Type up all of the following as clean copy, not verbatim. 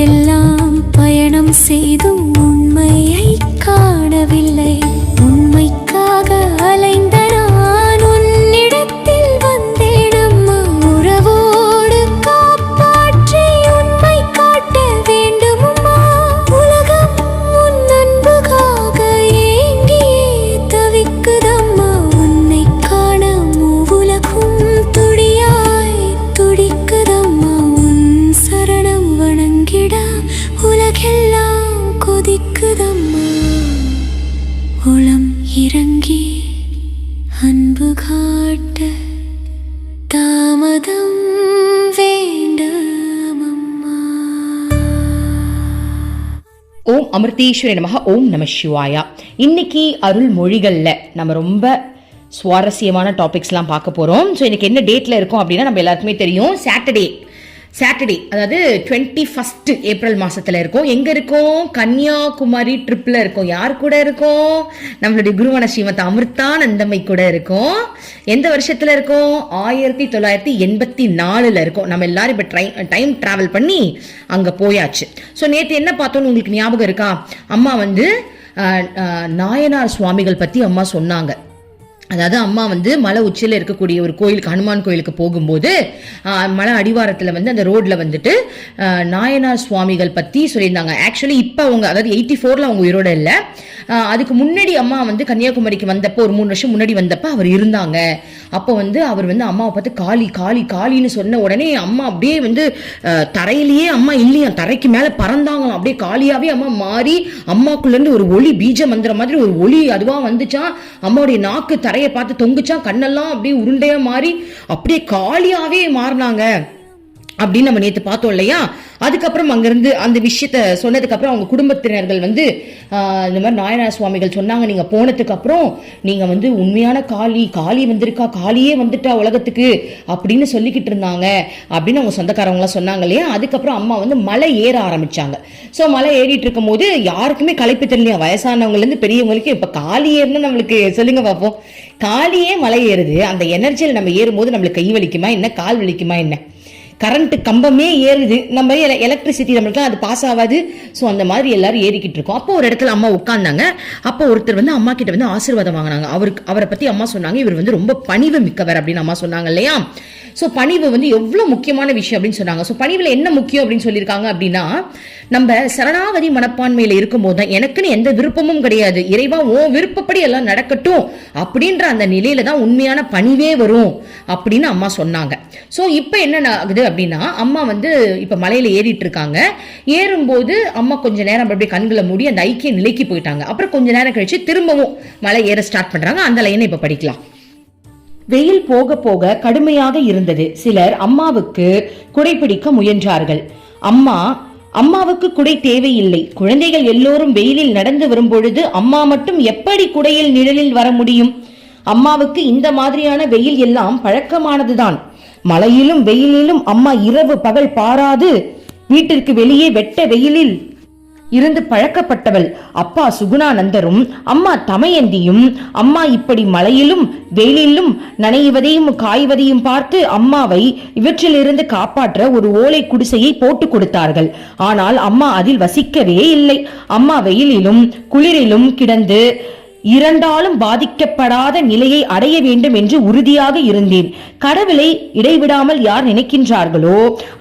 உலகெல்லாம் பயணம் செய்தும் உண்மையை காணவில்லை. உண்மைக்காக அலைந்த நான் உன்னிடத்தில் வந்தேன் அம்மா. உறவோடு காப்பாற்றி உண்மை காட்ட வேண்டும் அம்மா. உலகம் உன் அன்புக்காக ஏங்கியே தவிக்குதம்மா. உன்னை காண மூவுலகும் துடியாய் துடிக்குதம்மா. உன் சரணம் வணங்கிட உலகெல்லாம் கொதிக்குதம்மா. உளம் இறங்கி அன்பு காட்ட தாமதம் வேண்டாமம்மா. ஓம் அமிர்தேஸ்வரி நமக. ஓம் நம சிவாயா. இன்னைக்கு அருள்மொழிகள்ல நம்ம ரொம்ப சுவாரஸ்யமான டாபிக்ஸ்லாம் பார்க்க போறோம். ஸோ இன்னைக்கு என்ன டேட்ல இருக்கும் அப்படின்னா நம்ம எல்லாருக்குமே தெரியும், சாட்டர்டே அதாவது 21 ஏப்ரல் மாசத்துல இருக்கும். எங்க இருக்கும்? கன்னியாகுமரி ட்ரிப்ல இருக்கும். யார் கூட இருக்கும்? நம்மளுடைய குருவான ஸ்ரீமத் அமிர்தானந்தம்மை கூட இருக்கும். எந்த வருஷத்துல இருக்கும்? 1984 இருக்கும். நம்ம எல்லாரும் இப்ப டைம் டிராவல் பண்ணி அங்க போயாச்சு. ஸோ நேற்று என்ன பார்த்தோம்னு உங்களுக்கு ஞாபகம் இருக்கா? அம்மா வந்து நாயனார் சுவாமிகள் பத்தி அம்மா சொன்னாங்க. அதாவது அம்மா வந்து மலை உச்சியில் இருக்கக்கூடிய ஒரு கோயிலுக்கு, ஹனுமான் கோயிலுக்கு போகும்போது மலை அடிவாரத்தில் வந்து அந்த ரோட்ல வந்துட்டு நாயனார் சுவாமிகள் பற்றி சொல்லியிருந்தாங்க. ஆக்சுவலி இப்போ அவங்க, அதாவது 84ல் அவங்க உயிரோட இல்லை. அதுக்கு முன்னாடி அம்மா வந்து கன்னியாகுமரிக்கு வந்தப்போ, ஒரு 3 வருஷம் முன்னாடி வந்தப்போ அவர் இருந்தாங்க. அப்போ வந்து அவர் வந்து அம்மாவை பார்த்து காளி காளி காளின்னு சொன்ன உடனே அம்மா அப்படியே வந்து தரையிலேயே அம்மா இல்லையா, தரைக்கு மேலே பறந்தாங்களாம். அப்படியே காளியாவே அம்மா மாறி அம்மாக்குள்ளேருந்து ஒரு ஒளி, பீஜ மந்திர மாதிரி ஒரு ஒளி அதுவாக வந்துச்சான். அம்மாவுடைய நாக்கு தரையை பார்த்து தொங்குச்சான். கண்ணெல்லாம் அப்படியே உருண்டையா மாறி அப்படியே காளியாவே மாறினாங்க அப்படின்னு நம்ம நேற்று பார்த்தோம் இல்லையா? அதுக்கப்புறம் அங்கிருந்து அந்த விஷயத்த சொன்னதுக்கு அப்புறம் அவங்க குடும்பத்தினர்கள் வந்து இந்த மாதிரி நாயனார் சுவாமிகள் சொன்னாங்க, நீங்க போனதுக்கு அப்புறம் நீங்க வந்து உண்மையான காளி வந்திருக்கா, காளியே வந்துட்டா உலகத்துக்கு அப்படின்னு சொல்லிக்கிட்டு இருந்தாங்க அப்படின்னு அவங்க சொந்தக்காரவங்களாம் சொன்னாங்க இல்லையா? அதுக்கப்புறம் அம்மா வந்து மலை ஏற ஆரம்பிச்சாங்க. ஸோ மலை ஏறிட்டு இருக்கும் போது யாருக்குமே களைப்பு தெரியலையா, வயசானவங்கல இருந்து பெரியவங்களுக்கு. இப்ப காளி ஏறுனா நம்மளுக்கு சொல்லுங்க பார்ப்போம், காளியே மலை ஏறுது, அந்த எனர்ஜியில் நம்ம ஏறும்போது நம்மளுக்கு கை வலிக்குமா என்ன, கால் வலிக்குமா என்ன? கரண்ட் கம்பமே ஏறுது, நம்ம எலக்ட்ரிசிட்டி நம்மளுக்கு அது பாஸ் ஆகாது. ஸோ அந்த மாதிரி எல்லாரும் ஏறிக்கிட்டு இருக்கோம். அப்போ ஒரு இடத்துல அம்மா உட்கார்ந்தாங்க. அப்போ ஒருத்தர் வந்து அம்மா கிட்ட வந்து ஆசீர்வாதம் வாங்கினாங்க. அவரை பத்தி அம்மா சொன்னாங்க, இவர் வந்து ரொம்ப பணிவு மிக்கவர் அப்படின்னு அம்மா சொன்னாங்க இல்லையா? ஸோ பணிவு வந்து எவ்வளவு முக்கியமான விஷயம் அப்படின்னு சொன்னாங்க. ஸோ பணிவுல என்ன முக்கியம் அப்படின்னு சொல்லியிருக்காங்க அப்படின்னா, நம்ம சரணாகதி மனப்பான்மையில இருக்கும் போது தான், எனக்குன்னு எந்த விருப்பமும் கிடையாது, இறைவா ஓ விருப்பப்படி எல்லாம் நடக்கட்டும் அப்படின்ற அந்த நிலையில தான் உண்மையான பணிவே வரும் அப்படின்னு அம்மா சொன்னாங்க. ஸோ இப்போ என்ன ஆகுது அப்படின்னா, அம்மா வந்து இப்ப மலையில ஏறிட்டு இருக்காங்க. ஏறும்போது அம்மா கொஞ்ச நேரம் அப்படியே கண்களை மூடி அந்த ஐக்கிய நிலைக்கு போயிட்டாங்க. அப்புறம் கொஞ்ச நேரம் கழிச்சு திரும்பவும் மலை ஏற ஸ்டார்ட் பண்றாங்க. அந்த லைனை இப்ப படிக்கலாம். வெயில் போக போக கடுமையாக இருந்தது. சிலர் அம்மாவுக்கு குடைபிடிக்க முயன்றார்கள். அம்மாவுக்கு குடை தேவையில்லை. குழந்தைகள் எல்லோரும் வெயிலில் நடந்து வரும் பொழுது அம்மா மட்டும் எப்படி குடையில் நிழலில் வர முடியும்? அம்மாவுக்கு இந்த மாதிரியான வெயில் எல்லாம் பழக்கமானதுதான். மழையிலும் வெயிலிலும் அம்மா இரவு பகல் பாராது வீட்டிற்கு வெளியே வெட்ட வெயிலில் இருந்து பழக்கப்பட்டவள். அப்பா சுகுணானந்தரும் அம்மா தமயந்தியும் அம்மா இப்படி மழையிலும் வெயிலிலும் நனைவதையும் காய்வதையும் பார்த்து அம்மாவை இவற்றிலிருந்து காப்பாற்ற ஒரு ஓலை குடிசையை போட்டு கொடுத்தார்கள். ஆனால் அம்மா அதில் வசிக்கவே இல்லை. அம்மா வெயிலிலும் குளிரிலும் கிடந்து இரண்டாலும் பாதிக்கப்படாத நிலையை அடைய வேண்டும் என்று உறுதியாக இருந்தேன். கடவுளை இடைவிடாமல் யார் நினைக்கின்றார்களோ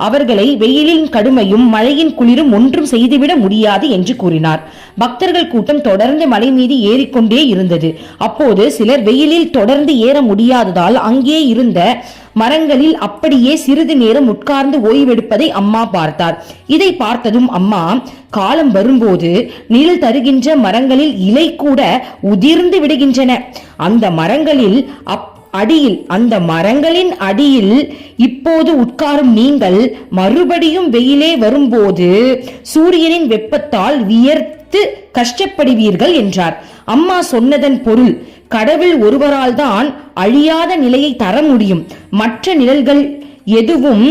அவர்களை வெயிலின் கடுமையும் மழையின் குளிரும் ஒன்றும் செய்துவிட முடியாது என்று கூறினார். பக்தர்கள் கூட்டம் தொடர்ந்து மலை மீது ஏறிக்கொண்டே இருந்தது. அப்போது சிலர் வெயிலில் தொடர்ந்து ஏற முடியாததால் அங்கே இருந்த மரங்களில் அப்படியே சிறிது நேரம் உட்கார்ந்து ஓய்வெடுப்பதை அம்மா பார்த்தார். இதை பார்த்ததும் அம்மா, காலம் வரும்போது நிழல் தருகின்ற மரங்களில் இலை கூட உதிர்ந்து விடுகின்றன. அந்த மரங்களின் அடியில் இப்போது உட்காரும் நீங்கள் மறுபடியும் வெயிலே வரும்போது சூரியனின் வெப்பத்தால் வியர்த்து கஷ்டப்படுவீர்கள் என்றார். அம்மா சொன்னதன் பொருள், கடவுள் ஒருவரால் தான் அழியாத நிலையை தர முடியும், மற்ற நிழல்கள் எதுவும்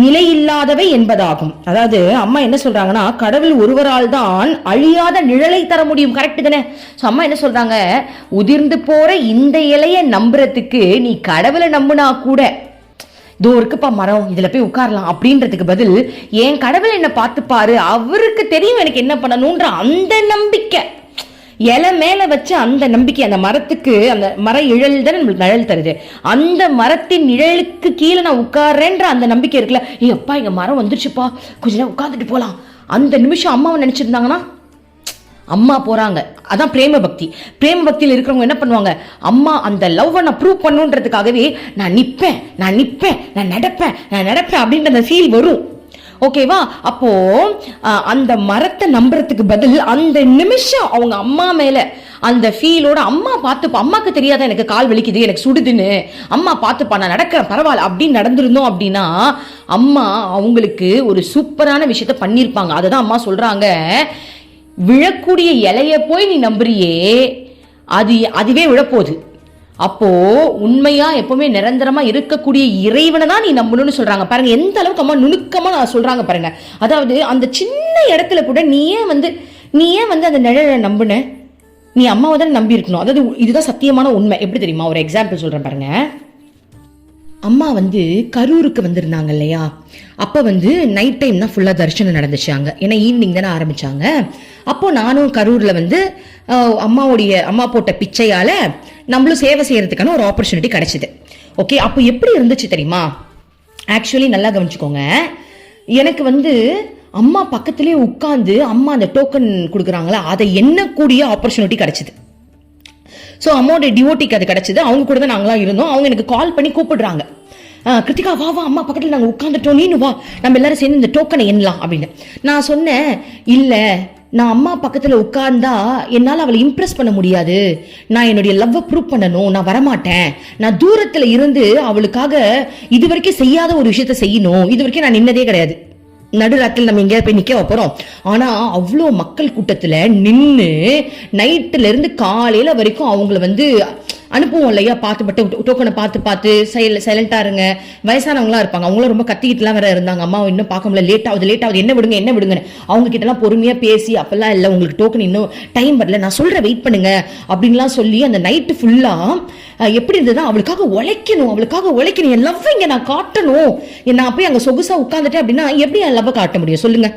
நிலையில்லாதவை என்பதாகும். அதாவது அம்மா என்ன சொல்றாங்கன்னா, கடவுள் ஒருவரால் தான் அழியாத நிழலை தர முடியும். கரெக்ட் தானே? அம்மா என்ன சொல்றாங்க, உதிர்ந்து போற இந்த இலைய நம்புறதுக்கு நீ கடவுளை நம்புனா கூட தோ இருக்குப்பா மரம், இதுல போய் உட்காரலாம் அப்படின்றதுக்கு பதில் என் கடவுள் என்ன பார்த்துப்பாரு, அவருக்கு தெரியும் எனக்கு என்ன பண்ணணும்ன்ற அந்த நம்பிக்கை, இலை மேல வச்சு அந்த நம்பிக்கை, அந்த மரத்துக்கு, அந்த மர இழல் தானே நம்மளுக்கு நிழல் தருது, அந்த மரத்தின் நிழலுக்கு கீழே நான் உட்கார்றேன்ற அந்த நம்பிக்கை இருக்குல்ல, அப்பா இங்க மரம் வந்துருச்சுப்பா கொஞ்ச நேரம் உட்காந்துட்டு போலாம், அந்த நிமிஷம் அம்மாவை நினைச்சிருந்தாங்கன்னா அம்மா போறாங்க. அதான் பிரேம பக்தி. பிரேம பக்தியில் இருக்கிறவங்க என்ன பண்ணுவாங்க, அம்மா அந்த லவ்வை நான் ப்ரூவ் பண்ணுன்றதுக்காகவே நான் நிற்பேன் நான் நடப்பேன் அப்படின்ற அந்த ஃபீல் வரும். ஓகேவா? அப்போ அந்த மரத்தை நம்புறதுக்கு பதில் அந்த நிமிஷம் அவங்க அம்மா மேல அந்த ஃபீலோட அம்மா பார்த்துப்பா, அம்மாக்கு தெரியாத எனக்கு கால் வலிக்குது எனக்கு சுடுதுன்னு, அம்மா பார்த்துப்பா நான் நடக்கிறேன் பரவாயில்ல அப்படின்னு நடந்திருந்தோம் அப்படின்னா அம்மா அவங்களுக்கு ஒரு சூப்பரான விஷயத்த பண்ணியிருப்பாங்க. அதை தான் அம்மா சொல்றாங்க, விழக்கூடிய இலைய போய் நீ நம்புறியே அதுவே விழப்போகுது. அப்போ உண்மையா எப்பவுமே நிரந்தரமா இருக்கக்கூடிய இறைவனை தான் நீ நம்பணும்னு சொல்றாங்க. பாருங்க எந்த அளவுக்கு அம்மா நுணுக்கமா நான் சொல்றாங்க பாருங்க. அதாவது அந்த சின்ன இடத்துல கூட நீ ஏன் வந்து அந்த நிழலை நம்புன, நீ அம்மாவை தான் நம்பி இருக்கணும். அதாவது இதுதான் சத்தியமான உண்மை. எப்படி தெரியுமா, ஒரு எக்ஸாம்பிள் சொல்றேன் பாருங்க. அம்மா வந்து கரூருக்கு வந்திருந்தாங்க இல்லையா, அப்போ வந்து நைட் டைம் தான் ஃபுல்லாக தரிசனம் நடந்துச்சாங்க. ஏன்னா ஈவினிங் தானே ஆரம்பிச்சாங்க. அப்போ நானும் கரூரில் வந்து அம்மா போட்ட பிச்சையால் நம்மளும் சேவை செய்யறதுக்கான ஒரு ஆப்பர்ச்சுனிட்டி கிடைச்சிது. ஓகே, அப்போ எப்படி இருந்துச்சு தெரியுமா? ஆக்சுவலி நல்லா கவனிச்சுக்கோங்க, எனக்கு வந்து அம்மா பக்கத்திலே உட்காந்து அம்மா அந்த டோக்கன் கொடுக்குறாங்களா அதை எண்ணக்கூடிய ஆப்பர்ச்சுனிட்டி கிடைச்சிது. ஸோ அம்மாவோட டிவோட்டிக்கு அது கிடைச்சது. அவங்க கூட தான் நாங்களாம் இருந்தோம். அவங்க எனக்கு கால் பண்ணி கூப்பிடுறாங்க, கிருத்திகா வா வா அம்மா பக்கத்தில் நாங்கள் உட்காந்துட்டோம், நீனு வா நம்ம எல்லாரும் சேர்ந்து இந்த டோக்கனை எண்ணலாம் அப்படின்னு. நான் சொன்னேன், இல்லை நான் அம்மா பக்கத்தில் உட்கார்ந்தா என்னால் அவளை இம்ப்ரெஸ் பண்ண முடியாது, நான் என்னுடைய லவ்வை ப்ரூவ் பண்ணணும், நான் வரமாட்டேன், நான் தூரத்தில் இருந்து அவளுக்காக இது வரைக்கும் செய்யாத ஒரு விஷயத்த செய்யணும், இது வரைக்கும் நான் நின்னதே கிடையாது. நடுராத்தில் நம்ம எங்கேயாவது போய் நிற்க போகிறோம், ஆனால் அவ்வளோ மக்கள் கூட்டத்தில் நின்று நைட்டுல இருந்து காலையில் வரைக்கும் அவங்கள வந்து அனுப்புவோம் இல்லையா, டோக்கனை பார்த்து சைலண்டா இருங்க. வயசானவங்களாம் இருப்பாங்க, அவங்களும் ரொம்ப கத்திக்கிட்டுலாம் வேற இருந்தாங்க. அம்மா இன்னும் பார்க்க முடியல, லேட் ஆகுது என்ன விடுங்க அவங்க கிட்டலாம் பொறுமையா பேசி, அப்பெல்லாம் இல்லை உங்களுக்கு டோக்கன் இன்னும் டைம் வரல, நான் சொல்றேன் வெயிட் பண்ணுங்க அப்படின்லாம் சொல்லி அந்த நைட்டு ஃபுல்லா எப்படி இருந்ததுன்னா அவளுக்காக உழைக்கணும், என் லவ் இங்க நான் காட்டணும். நான் போய் அங்க சொகுசா உட்காந்துட்டேன் அப்படின்னா எப்படி என் லவ் காட்ட முடியும் சொல்லுங்க?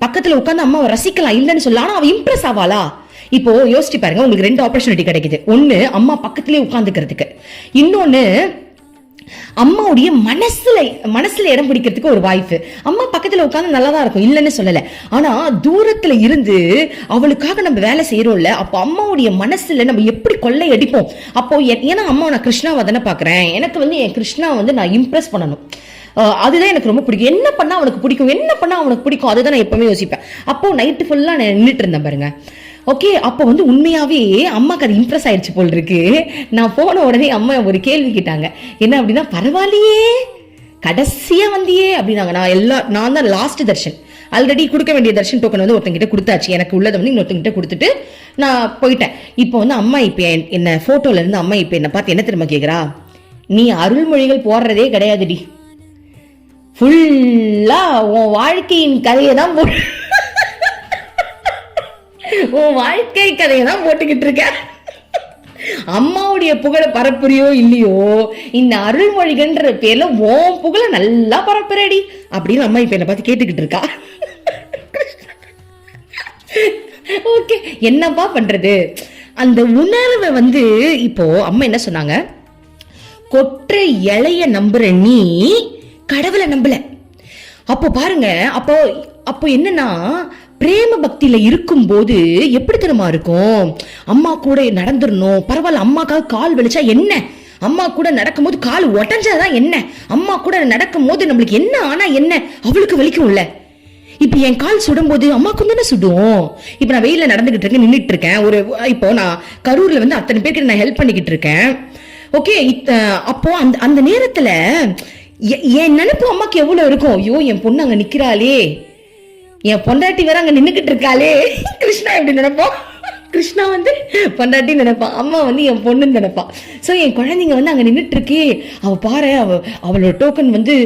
பக்கத்துல உட்காந்து அம்மாவை ரசிக்கலாம் இல்லைன்னு சொல்லலாம், ஆனா அவ இம்ப்ரெஸ் ஆவாளா? இப்போ யோசிச்சு பாருங்க, உங்களுக்கு 2 ஆப்பர்ச்சுனிட்டி கிடைக்குது. ஒன்னு அம்மா பக்கத்திலே உட்கார்ந்துக்கிறதுக்கு, இன்னொன்னு அம்மாவுடைய மனசுல இடம் பிடிக்கிறதுக்கு ஒரு வாய்ப்பு. அம்மா பக்கத்துல உட்கார்ந்து நல்லா தான் இருக்கும், இல்லைன்னு சொல்லல. ஆனா தூரத்துல இருந்து அவளுக்காக நம்ம வேலை செய்யறோம்ல, அப்போ அம்மாவுடைய மனசுல நம்ம எப்படி கொள்ளை அடிப்போம். அப்போ ஏன்னா அம்மா நான் கிருஷ்ணாவை தானே பாக்குறேன், எனக்கு வந்து என் கிருஷ்ணா வந்து நான் இம்ப்ரெஸ் பண்ணணும், அதுதான் எனக்கு ரொம்ப பிடிக்கும், என்ன பண்ணா அவனுக்கு பிடிக்கும் அதுதான் நான் எப்பவுமே யோசிப்பேன். அப்போ நைட்டு ஃபுல்லா நான் நின்றுட்டு இருந்தேன் பாருங்க. ஓகே, அப்போ வந்து உண்மையாவே அம்மாக்கு அது இம்ப்ரெஸ் ஆயிடுச்சு போல் இருக்கு. நான் போன உடனே அம்மா ஒரு கேள்வி கேட்டாங்க, என்ன அப்படின்னா, பரவாயில்லையே கடைசியா வந்தியே அப்படின்னாங்க. நான் தான் லாஸ்ட் தர்ஷன், ஆல்ரெடி கொடுக்க வேண்டிய தர்ஷன் டோக்கன் வந்து ஒருத்தங்கிட்ட கொடுத்தாச்சு, எனக்கு உள்ளதை வந்து இன்னொருத்தங்கிட்ட கொடுத்துட்டு நான் போயிட்டேன். இப்போ வந்து அம்மா இப்ப என்ன போட்டோல இருந்து அம்மா இப்ப என்ன பார்த்து என்ன திரும்ப கேக்குறா, நீ அருள்மொழிகள் போடுறதே கிடையாதுடி, ஃபுல்லா உன் வாழ்க்கையின் கதையை தான் உன் வாழ்க்கை கதையை தான் போட்டுக்கிட்டு இருக்க, அம்மாவுடைய புகழை பரப்புறியோ இல்லையோ, இந்த அருள்மொழிகன்ற பேர்ல உன் புகழை நல்லா பரப்புறடி அப்படின்னு அம்மா இப்ப என்ன பார்த்து கேட்டுக்கிட்டு இருக்கா. ஓகே, என்னப்பா பண்றது? அந்த உணர்வை வந்து இப்போ அம்மா என்ன சொன்னாங்க, கொற்ற இலைய நம்புற நீ கடவுளை நம்பல. அப்போ பாருங்க, அப்போ என்னன்னா பிரேம பக்தியில இருக்கும் போது எப்படி தெரியுமா இருக்கும், அம்மா கூட நடந்துடணும், பரவாயில்ல அம்மாக்காக கால் வலிச்சா என்ன, அம்மா கூட நடக்கும் போது கால் உடஞ்சாதான் என்ன, அம்மா கூட நடக்கும் போது நம்மளுக்கு என்ன ஆனா என்ன, அவளுக்கு வலிக்கும்ல. இப்ப என் கால் சுடும் போது அம்மாக்கும் தானே சுடும். இப்ப நான் வெயில நடந்துகிட்டு இருக்கேன், நின்றுட்டு இருக்கேன், இப்போ நான் கரூர்ல வந்து அத்தனை பேருக்கு நான் ஹெல்ப் பண்ணிக்கிட்டு இருக்கேன். ஓகே, அப்போ அந்த நேரத்துல என் நினைப்பு அம்மாக்கு எவ்வளவு இருக்கும், ஐயோ என் பொண்ணு அங்க நிக்கிறாளே, என் பொண்டாட்டி வேற அங்க நின்னுக்கிட்டு இருக்காளே. கிருஷ்ணா எப்படி நினைப்போம், கிருஷ்ணா வந்து பொண்டாட்டி நினைப்பான், அம்மா வந்து என் பொண்ணுன்னு நினைப்பான். ஸோ என் குழந்தைங்க வந்து அங்கே நின்றுட்டு இருக்கே, அவள் பாரு அவளோட டோக்கன் வந்து,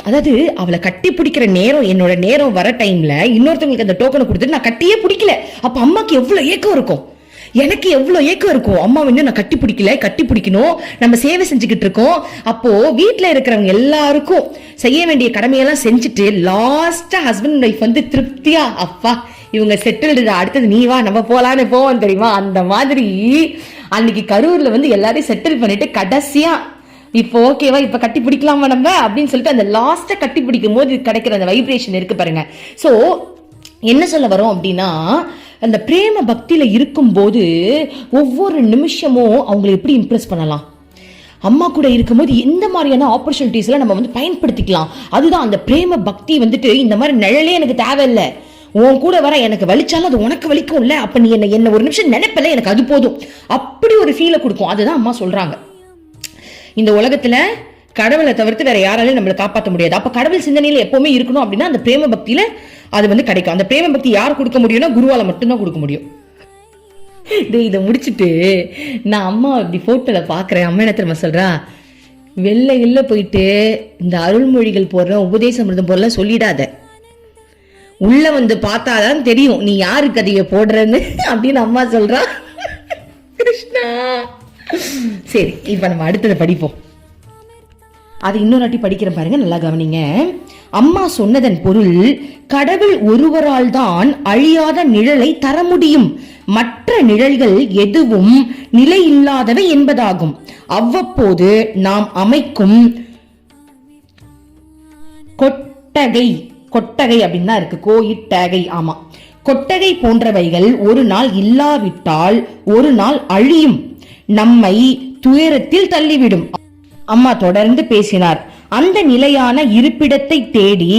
அதாவது அவளை கட்டி பிடிக்கிற நேரம், என்னோட நேரம் வர டைம்ல இன்னொருத்தவங்களுக்கு அந்த டோக்கனை கொடுத்துட்டு நான் கட்டியே பிடிக்கல. அப்போ அம்மாக்கு எவ்வளோ ஏக்கம் இருக்கும், எனக்கு எவ்வளவு ஏக்கம் இருக்கும், அம்மா வந்து நான் கட்டி பிடிக்கணும், நம்ம சேவை செஞ்சுக்கிட்டு இருக்கோம். அப்போ வீட்டுல இருக்கிறவங்க எல்லாருக்கும் செய்ய வேண்டிய கடமையெல்லாம் செஞ்சுட்டு லாஸ்டா ஹஸ்பண்ட் ஒய்ஃப் வந்து திருப்தியா, அப்பா இவங்க செட்டில்டு, அடுத்தது நீ வா நம்ம போலான்னு போவோம் தெரியுமா, அந்த மாதிரி அன்னைக்கு கரூர்ல வந்து எல்லாரையும் செட்டில் பண்ணிட்டு கடைசியா இப்போ ஓகேவா இப்ப கட்டி பிடிக்கலாமா நம்ம அப்படின்னு சொல்லிட்டு அந்த லாஸ்டா கட்டி பிடிக்கும் போது கிடைக்கிற அந்த வைப்ரேஷன் இருக்கு பாருங்க. சோ என்ன சொல்ல வரோம் அப்படின்னா, அந்த பிரேம பக்தியில இருக்கும் போது ஒவ்வொரு நிமிஷமும் அவங்களை எப்படி இம்ப்ரெஸ் பண்ணலாம், அம்மா கூட இருக்கும்போது எந்த மாதிரியான ஆப்பர்ச்சுனிட்டிஸ்ல நம்ம வந்து பயன்படுத்திக்கலாம். அதுதான் அந்த பிரேம பக்தி வந்துட்டு இந்த மாதிரி நிழலே எனக்கு தேவையில்லை, உன் கூட வர எனக்கு வலிச்சாலும் அது உனக்கு வலிக்கும் இல்ல, அப்ப நீ என்ன ஒரு நிமிஷம் நினைப்பல எனக்கு அது போதும், அப்படி ஒரு ஃபீலை கொடுக்கும். அதுதான் அம்மா சொல்றாங்க, இந்த உலகத்துல கடவுளை தவிர்த்து வேற யாராலையும் நம்மளை காப்பாற்ற முடியாது. அப்ப கடவுள் சிந்தனையில எப்பவுமே இருக்கணும் அப்படின்னா அந்த பிரேம பக்தியில அது வந்து கிடைக்கும். அந்த பிரேம பக்தி யார் கொடுக்க முடியும்னா குருவால மட்டும்தான் கொடுக்க முடியும். இதை முடிச்சுட்டு நான் அம்மா இப்படி போட்டோல பாக்குறேன். அம்மா என்ன தெரியுமா சொல்றா, வெளில போயிட்டு இந்த அருள்மொழிகள் போடுற உபதேசமிருதம் போடலாம் சொல்லிடாத, உள்ள வந்து பார்த்தாதான் தெரியும் நீ யாரு கதையை போடுறன்னு அப்படின்னு அம்மா சொல்றா. கிருஷ்ணா. சரி, இப்ப நம்ம அடுத்ததை படிப்போம். அது இன்னொரு வாட்டி படிக்கிறேன் பாருங்க, நல்லா கவனிங்க. அம்மா சொன்னதன் பொருள், கடவுள் ஒருவரால் தான் அழியாத நிழலை தர முடியும், மற்ற நிழல்கள் எதுவும் நிலை இல்லாதவை என்பதாகும். அவ்வப்போது நாம் அமைக்கும் கொட்டகை அப்படின்னு தான் இருக்கு, கோயிட்டகை, ஆமா, கொட்டகை போன்றவைகள் ஒரு நாள் இல்லாவிட்டால் ஒரு நாள் அழியும், நம்மை துயரத்தில் தள்ளிவிடும். அம்மா தொடர்ந்து பேசினார். அந்த நிலையான இருப்பிடத்தை தேடி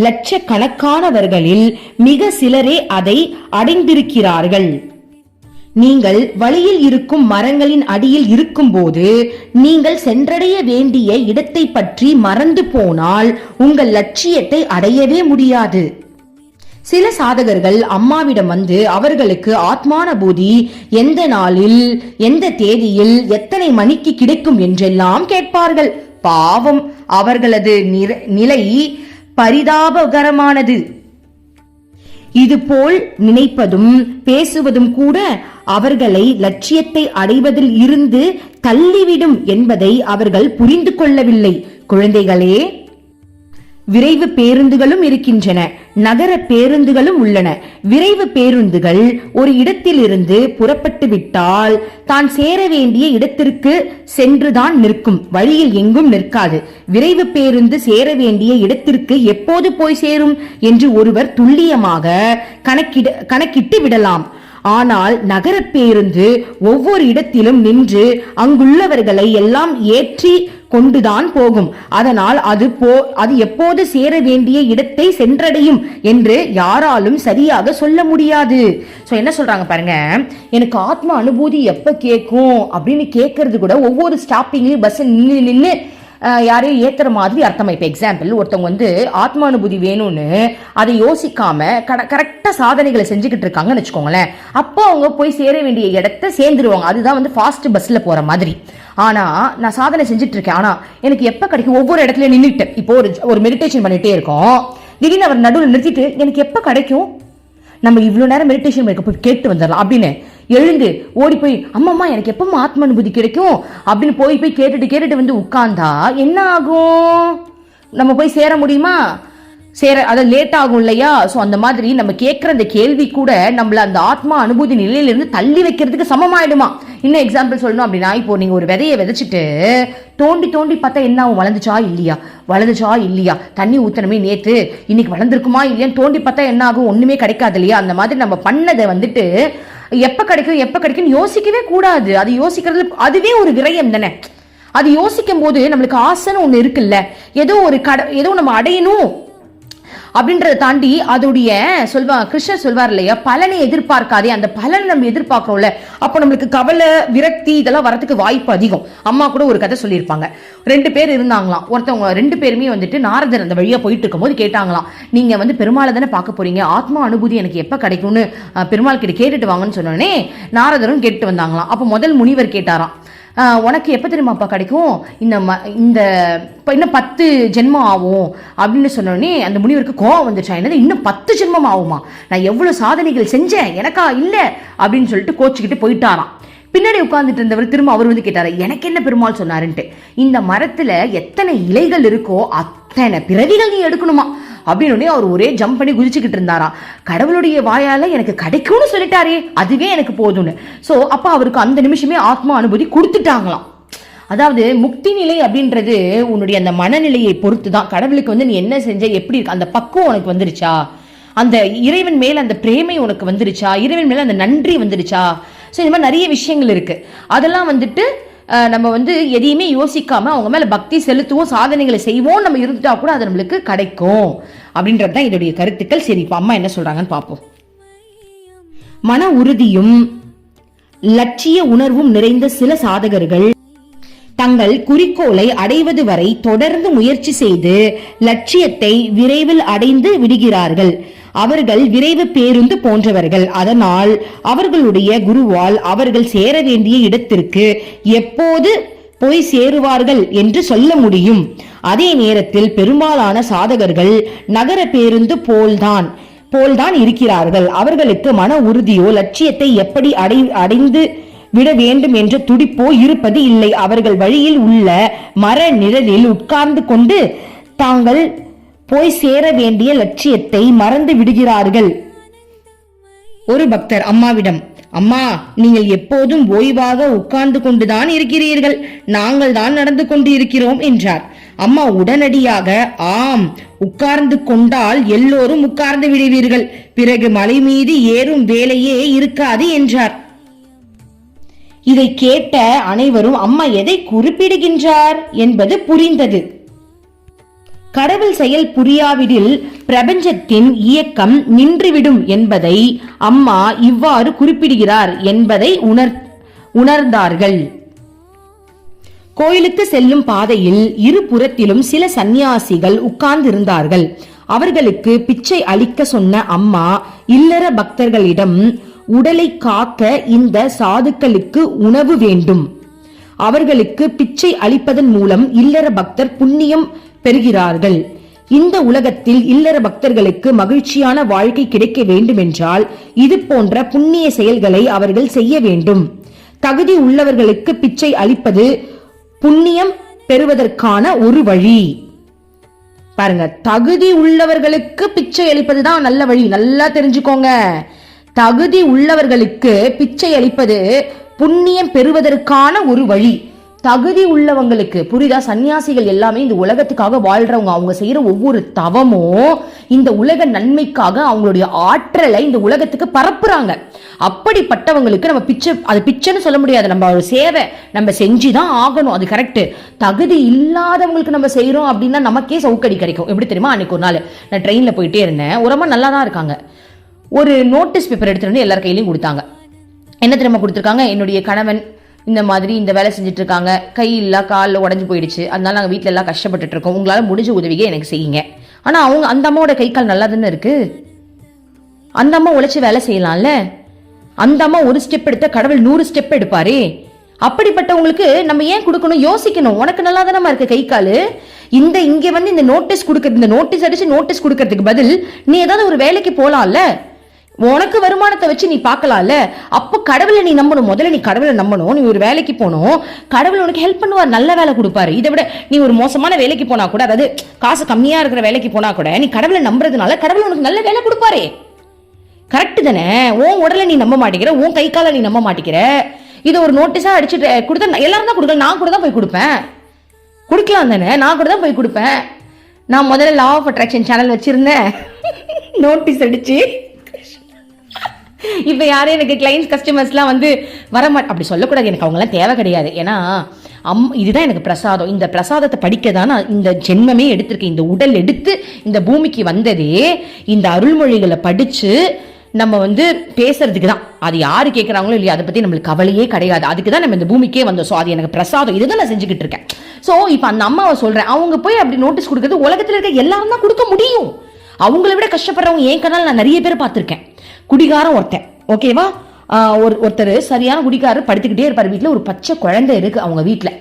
லட்சக்கணக்கானவர்களில் மிக சிலரே அதை அடைந்திருக்கிறார்கள். நீங்கள் வழியில் இருக்கும் மரங்களின் அடியில் இருக்கும் போது நீங்கள் சென்றடைய வேண்டிய இடத்தை பற்றி மறந்து போனால் உங்கள் லட்சியத்தை அடையவே முடியாது. சில சாதகர்கள் அம்மாவிடம் வந்து அவர்களுக்கு ஆத்மானுபூதி எந்த நாளில், எந்த தேதியில், எத்தனை மணிக்கு கிடைக்கும் என்றெல்லாம் கேட்பார்கள். பாவம், அவர்களது நிலை பரிதாபகரமானது. இதுபோல் நினைப்பதும் பேசுவதும் கூட அவர்களை லட்சியத்தை அடைவதில் இருந்து தள்ளிவிடும் என்பதை அவர்கள் புரிந்து கொள்ளவில்லை. குழந்தைகளே, விரைவு பேருந்துகளும் இருக்கின்றன, நகர பேருந்துகளும் உள்ளன. விரைவு பேருந்துகள் ஒரு இடத்திலிருந்து புறப்பட்டு விட்டால் தான் சேர வேண்டிய இடத்திற்கு சென்றுதான் நிற்கும், வழியில் எங்கும் நிற்காது. விரைவு பேருந்து சேர வேண்டிய இடத்திற்கு எப்போது போய் சேரும் என்று ஒருவர் துல்லியமாக கணக்கிட்டு விடலாம். ஆனால் நகர பேருந்து ஒவ்வொரு இடத்திலும் நின்று அங்குள்ளவர்களை எல்லாம் ஏற்றி கொண்டுதான் போகும். அதனால் அது எப்போது சேர வேண்டிய இடத்தை சென்றடையும் என்று யாராலும் சரியாக சொல்ல முடியாது. சோ என்ன சொல்றாங்க பாருங்க, எனக்கு ஆத்ம அனுபூதி எப்ப கேட்கும் அப்படின்னு கேட்கறது கூட ஒவ்வொரு ஸ்டாப்பிங்லயும் பஸ் நின்று யாரையும் ஏத்துற மாதிரி அர்த்தமா. இப்ப எக்ஸாம்பிள், ஒருத்தவங்க வந்து ஆத்மானுபூதி வேணும்னு அதை யோசிக்காம கரெக்டா சாதனைகளை செஞ்சுக்கிட்டு இருக்காங்கன்னு வச்சுக்கோங்களேன், அப்போ அவங்க போய் சேர வேண்டிய இடத்த சேர்ந்துருவாங்க. அதுதான் வந்து ஃபாஸ்ட் பஸ்ல போற மாதிரி. ஆனா நான் சாதனை செஞ்சுட்டு இருக்கேன், ஆனா எனக்கு எப்ப கிடைக்கும், ஒவ்வொரு இடத்துல நின்றுட்டு, இப்போ ஒரு மெடிடேஷன் பண்ணிட்டே இருக்கோம், திடீர்னு அவர் நடுவில் நிறுத்திட்டு எனக்கு எப்ப கிடைக்கும், நம்ம இவ்வளவு நேரம் மெடிடேஷன் போய் கேட்டு வந்துடலாம் அப்படின்னு எழுந்து ஓடி போய் அம்மா எனக்கு எப்பமா ஆத்ம அனுபூதி கிடைக்கும் அப்படின்னு போய் கேட்டுட்டு வந்து உட்கார்ந்தா என்ன ஆகும், நம்ம போய் சேர முடியுமா, அது லேட் ஆகும் இல்லையா. சோ அந்த மாதிரி நம்ம கேட்கிற அந்த கேள்வி கூட நம்மள அந்த ஆத்மா அனுபூதி நிலையிலிருந்து தள்ளி வைக்கிறதுக்கு சமமாயிடுமா. இன்னும் எக்ஸாம்பிள் சொல்லணும் அப்படின்னா, இப்போ நீங்க ஒரு விதையை விதைச்சிட்டு தோண்டி பார்த்தா என்ன ஆகும், வளர்ந்துச்சா இல்லையா, தண்ணி ஊத்தனமே நேத்து, இன்னைக்கு வளர்ந்துருக்குமா இல்லையான்னு தோண்டி பார்த்தா என்ன ஆகும், ஒண்ணுமே கிடைக்காது இல்லையா. அந்த மாதிரி நம்ம பண்ணதை வந்துட்டு எப்ப கிடைக்கும் யோசிக்கவே கூடாது. அது யோசிக்கிறது அதுவே ஒரு விரயம் தானே. அது யோசிக்கும் போது நம்மளுக்கு ஆசைன்னு ஒண்ணு இருக்குல்ல, ஏதோ நம்ம அடையணும் அப்படின்றத தாண்டி அதோடைய கிருஷ்ணர் சொல்வார் இல்லையா, பலனை எதிர்பார்க்காதே, அந்த பலனை நம்ம எதிர்பார்க்கிறோம்ல, அப்ப நம்மளுக்கு கவலை விரக்தி இதெல்லாம் வரதுக்கு வாய்ப்பு அதிகம். அம்மா கூட ஒரு கதை சொல்லியிருப்பாங்க. 2 பேர் இருந்தாங்களாம். ஒருத்தவங்க 2 பேருமே வந்துட்டு நாரதர் அந்த வழியா போயிட்டு இருக்கும் போது கேட்டாங்களாம், நீங்க வந்து பெருமாளை தானே பார்க்க போறீங்க, ஆத்மா அனுபூதி எனக்கு எப்ப கிடைக்கும்னு பெருமாள் கிட்ட கேட்டுட்டு வாங்கன்னு சொன்னோடனே நாரதரும் கேட்டு வந்தாங்களாம். அப்ப முதல் முனிவர் கேட்டாராம், உனக்கு எப்போ தெரியுமாப்பா கிடைக்கும், இந்த இப்போ இன்னும் 10 ஜென்மம் ஆகும் அப்படின்னு சொன்னோடனே அந்த முனிவருக்கு கோவம் வந்துச்சா, என்னது இன்னும் 10 ஜென்மம் ஆகுமா, நான் எவ்வளோ சாதனைகள் செஞ்சேன் எனக்கா இல்லை அப்படின்னு சொல்லிட்டு கோச்சிக்கிட்டு போயிட்டாராம். பின்னாடி உட்கார்ந்துட்டு இருந்தவர் திரும்ப அவர் வந்து கேட்டாரு, எனக்கு என்ன பெருமாள் சொன்னாருன்ட்டு, இந்த மரத்துல எத்தனை இலைகள் இருக்கோ அத்தனை பிறவிகள் நீ எடுக்கணுமா அப்படின்னு அவர் ஒரே ஜம்ப் பண்ணி குதிச்சுக்கிட்டு இருந்தாராம். கடவுளுடைய வாயால எனக்கு கிடைக்கும்னு சொல்லிட்டாரே, அதுவே எனக்கு போதும்னு. ஸோ அப்போ அவருக்கு அந்த நிமிஷமே ஆத்மா அனுபூதி கொடுத்துட்டாங்களாம். அதாவது முக்தி நிலை அப்படின்றது உன்னுடைய அந்த மனநிலையை பொறுத்து தான். கடவுளுக்கு வந்து நீ என்ன செஞ்ச, எப்படி இருக்கு, அந்த பக்குவம் உனக்கு வந்துருச்சா, அந்த இறைவன் மேல அந்த பிரேமை உனக்கு வந்துருச்சா, இறைவன் மேல அந்த நன்றி வந்துருச்சா. ஸோ இந்த மாதிரி நிறைய விஷயங்கள் இருக்கு. அதெல்லாம் வந்துட்டு நம்ம வந்து எதையுமே யோசிக்காம அவங்க மேல பக்தி செலுத்துவோம், சாதனைகளை செய்வோம், நம்ம இருந்துட்டா கூட அது நம்மளுக்கு கிடைக்கும் அப்படின்றது தான் இதோடைய கருத்துக்கள். சரி, இப்போ அம்மா என்ன சொல்றாங்கன்னு பார்ப்போம். மன உறுதியும் லட்சிய உணர்வும் நிறைந்த சில சாதகர்கள் தங்கள் குறிக்கோளை அடைவது வரை தொடர்ந்து முயற்சி செய்து லட்சியத்தை விரைவில் அடைந்து விடுகிறார்கள். அவர்கள் விரைவு பேருந்து போன்றவர்கள். அதனால் அவர்களுடைய குருவால் அவர்கள் சேர வேண்டிய இடத்திற்கு எப்போது போய் சேருவார்கள் என்று சொல்ல முடியும். அதே நேரத்தில் பெரும்பாலான சாதகர்கள் நகர பேருந்து போல்தான் இருக்கிறார்கள். அவர்களுக்கு மன உறுதியோ லட்சியத்தை எப்படி அடைந்து விட வேண்டும் என்ற துடிப்போ இருப்பது இல்லை. அவர்கள் வழியில் உள்ள மர நிழலில் உட்கார்ந்து கொண்டு தாங்கள் போய் சேர வேண்டிய லட்சியத்தை மறந்து விடுகிறார்கள். ஒரு பக்தர் அம்மாவிடம், அம்மா, நீங்கள் எப்போதும் ஓய்வாக உட்கார்ந்து கொண்டுதான் இருக்கிறீர்கள், நாங்கள் தான் நடந்து கொண்டு இருக்கிறோம் என்றார். அம்மா உடனடியாக, ஆம், உட்கார்ந்து கொண்டால் எல்லோரும் உட்கார்ந்து விடுவீர்கள், பிறகு மலை மீது ஏறும் வேலையே இருக்காது என்றார். இதை கேட்ட அனைவரும் அம்மா எதை குறிப்பிடுகின்றார் என்பது புரிந்தது. கடவுள் செயல் புரியாவிடில் பிரபஞ்சத்தின் இயக்கம் நின்றுவிடும் என்பதை அம்மா இவ்வாறு குறிப்பிடுகிறார் என்பதை உணர்ந்தார்கள். கோயிலுக்கு செல்லும் பாதையில் இருபுறத்திலும் சில சந்நியாசிகள் உட்கார்ந்திருந்தார்கள். அவர்களுக்கு பிச்சை அளிக்க சொன்ன அம்மா இல்லற பக்தர்களிடம், உடலை காக்க இந்த சாதுக்களுக்கு உணவு வேண்டும், அவர்களுக்கு பிச்சை அளிப்பதன் மூலம் இல்லற பக்தர் புண்ணியம் பெறுகிறார்கள். இந்த உலகத்தில் இல்லற பக்தர்களுக்கு மகிழ்ச்சியான வாழ்க்கை கிடைக்க வேண்டும் என்றால் இது போன்ற புண்ணிய செயல்களை அவர்கள் செய்ய வேண்டும். தகுதி உள்ளவர்களுக்கு பிச்சை அளிப்பது புண்ணியம் பெறுவதற்கான ஒரு வழி. பாருங்க, தகுதி உள்ளவர்களுக்கு பிச்சை அளிப்பதுதான் நல்ல வழி. நல்லா தெரிஞ்சுக்கோங்க, தகுதி உள்ளவர்களுக்கு பிச்சை அளிப்பது புண்ணியம் பெறுவதற்கான ஒரு வழி. தகுதி உள்ளவங்களுக்கு, புரியுதா? சன்னியாசிகள் எல்லாமே இந்த உலகத்துக்காக வாழ்றவங்க. அவங்க செய்யற ஒவ்வொரு தவமும் இந்த உலக நன்மைக்காக அவங்களுடைய ஆற்றலை இந்த உலகத்துக்கு பரப்புறாங்க. அப்படிப்பட்டவங்களுக்கு நம்ம பிச்சை, அது பிச்சைன்னு சொல்ல முடியாது, நம்ம ஒரு சேவை நம்ம செஞ்சுதான் ஆகணும், அது கரெக்ட். தகுதி இல்லாதவங்களுக்கு நம்ம செய்யறோம் அப்படின்னா நமக்கே சவுக்கடி கிடைக்கும். எப்படி தெரியுமா? அன்னைக்கு ஒரு நாள் நான் ட்ரெயின்ல போயிட்டே இருந்தேன். ஒரு அம்மா நல்லா தான் இருக்காங்க. ஒரு நோட்டீஸ் பேப்பர் எடுத்துட்டு வந்து எல்லார் கையிலையும் கொடுத்தாங்க. என்ன தெரியுமா கொடுத்துருக்காங்க? என்னுடைய கணவன் இந்த மாதிரி இந்த வேலை செஞ்சுட்டு இருக்காங்க, கை இல்ல காலில் உடஞ்சு போயிடுச்சு, அதனால நாங்கள் வீட்டில எல்லாம் கஷ்டப்பட்டுட்டு இருக்கோம், உங்களால முடிஞ்ச உதவியை எனக்கு செய்யுங்க. ஆனா அவங்க, அந்த அம்மாவோட கை கால் நல்லா தானே இருக்கு, அந்த அம்மா உழைச்சு வேலை செய்யலாம்ல. அந்த அம்மா ஒரு ஸ்டெப் எடுத்த கடவுள் 100 ஸ்டெப் எடுப்பாரு. அப்படிப்பட்டவங்களுக்கு நம்ம ஏன் கொடுக்கணும்? யோசிக்கணும். உனக்கு நல்லா தானே இருக்கு கை கால், இங்க வந்து இந்த நோட்டீஸ் கொடுக்கறது, இந்த நோட்டீஸ் அடிச்சு நோட்டீஸ் கொடுக்கறதுக்கு பதில் நீ ஏதாவது ஒரு வேலைக்கு போலாம்ல, உனக்கு வருமானத்தை வச்சு நீ பார்க்கலாம்ல. அப்போ கடவுளை நீ நம்பணும். முதல்ல நீ கடவுளை நம்பணும். நீ ஒரு வேலைக்கு போகணும், கடவுள் உனக்கு ஹெல்ப் பண்ணுவார், நல்ல வேலை கொடுப்பாரு. இதை விட நீ ஒரு மோசமான வேலைக்கு போனா கூட, அதாவது காசு கம்மியா இருக்கிற வேலைக்கு போனா கூட, நீ கடவுளை நம்புறதுனால கடவுள் உனக்கு நல்ல வேலை கொடுப்பாரு. கரெக்ட் தானே? உன் உடலை நீ நம்ப மாட்டேங்கிற, உன் கை காலை நீ நம்ப மாட்டேங்கிற. இதை ஒரு நோட்டீஸா அடிச்சுட்டு கொடுத்தா எல்லாரும் தான் கொடுக்கல, நான் கூட தான் போய் கொடுப்பேன். கொடுக்கலாம் தானே? நான் கூட தான் போய் கொடுப்பேன். நான் முதல்ல லா ஆஃப் அட்ராக்ஷன் சேனல் வச்சிருந்தேன், நோட்டீஸ் அடிச்சு. இப்ப யாரும் எனக்கு கிளைண்ட்ஸ் கஸ்டமர்ஸ்லாம் வந்து அப்படி சொல்லக்கூடாது, எனக்கு அவங்களாம் தேவை கிடையாது. ஏன்னா இதுதான் எனக்கு பிரசாதம். இந்த பிரசாதத்தை படிக்க தான் நான் இந்த ஜென்மமே எடுத்திருக்கேன். இந்த உடல் எடுத்து இந்த பூமிக்கு வந்ததே இந்த அருள்மொழிகளை படிச்சு நம்ம வந்து பேசுறதுக்கு தான். அது யாரு கேட்கறாங்களோ இல்லையா, அதை பத்தி நம்மளுக்கு கவலையே கிடையாது. அதுக்கு தான் நம்ம இந்த பூமிக்கே வந்தோம். ஸோ அது எனக்கு பிரசாதம், இதுதான் நான் செஞ்சுக்கிட்டு இருக்கேன். ஸோ இப்போ அந்த அம்மாவை சொல்றேன், அவங்க போய் அப்படி நோட்டீஸ் கொடுக்கறது உலகத்தில் இருக்க எல்லாரும் தான் கொடுக்க முடியும். அவங்கள விட கஷ்டப்படுறவங்க என் கண்ணால் நான் நிறைய பேர் பார்த்துருக்கேன். குடிகாரம் ஒருத்தன், ஓகேவா, ஒருத்தர் சரியான குடிக்காரர் படுத்துக்கிட்டே இருப்பார். வீட்டில் ஒரு பச்சை குழந்தை இருக்கு அவங்க வீட்டில்.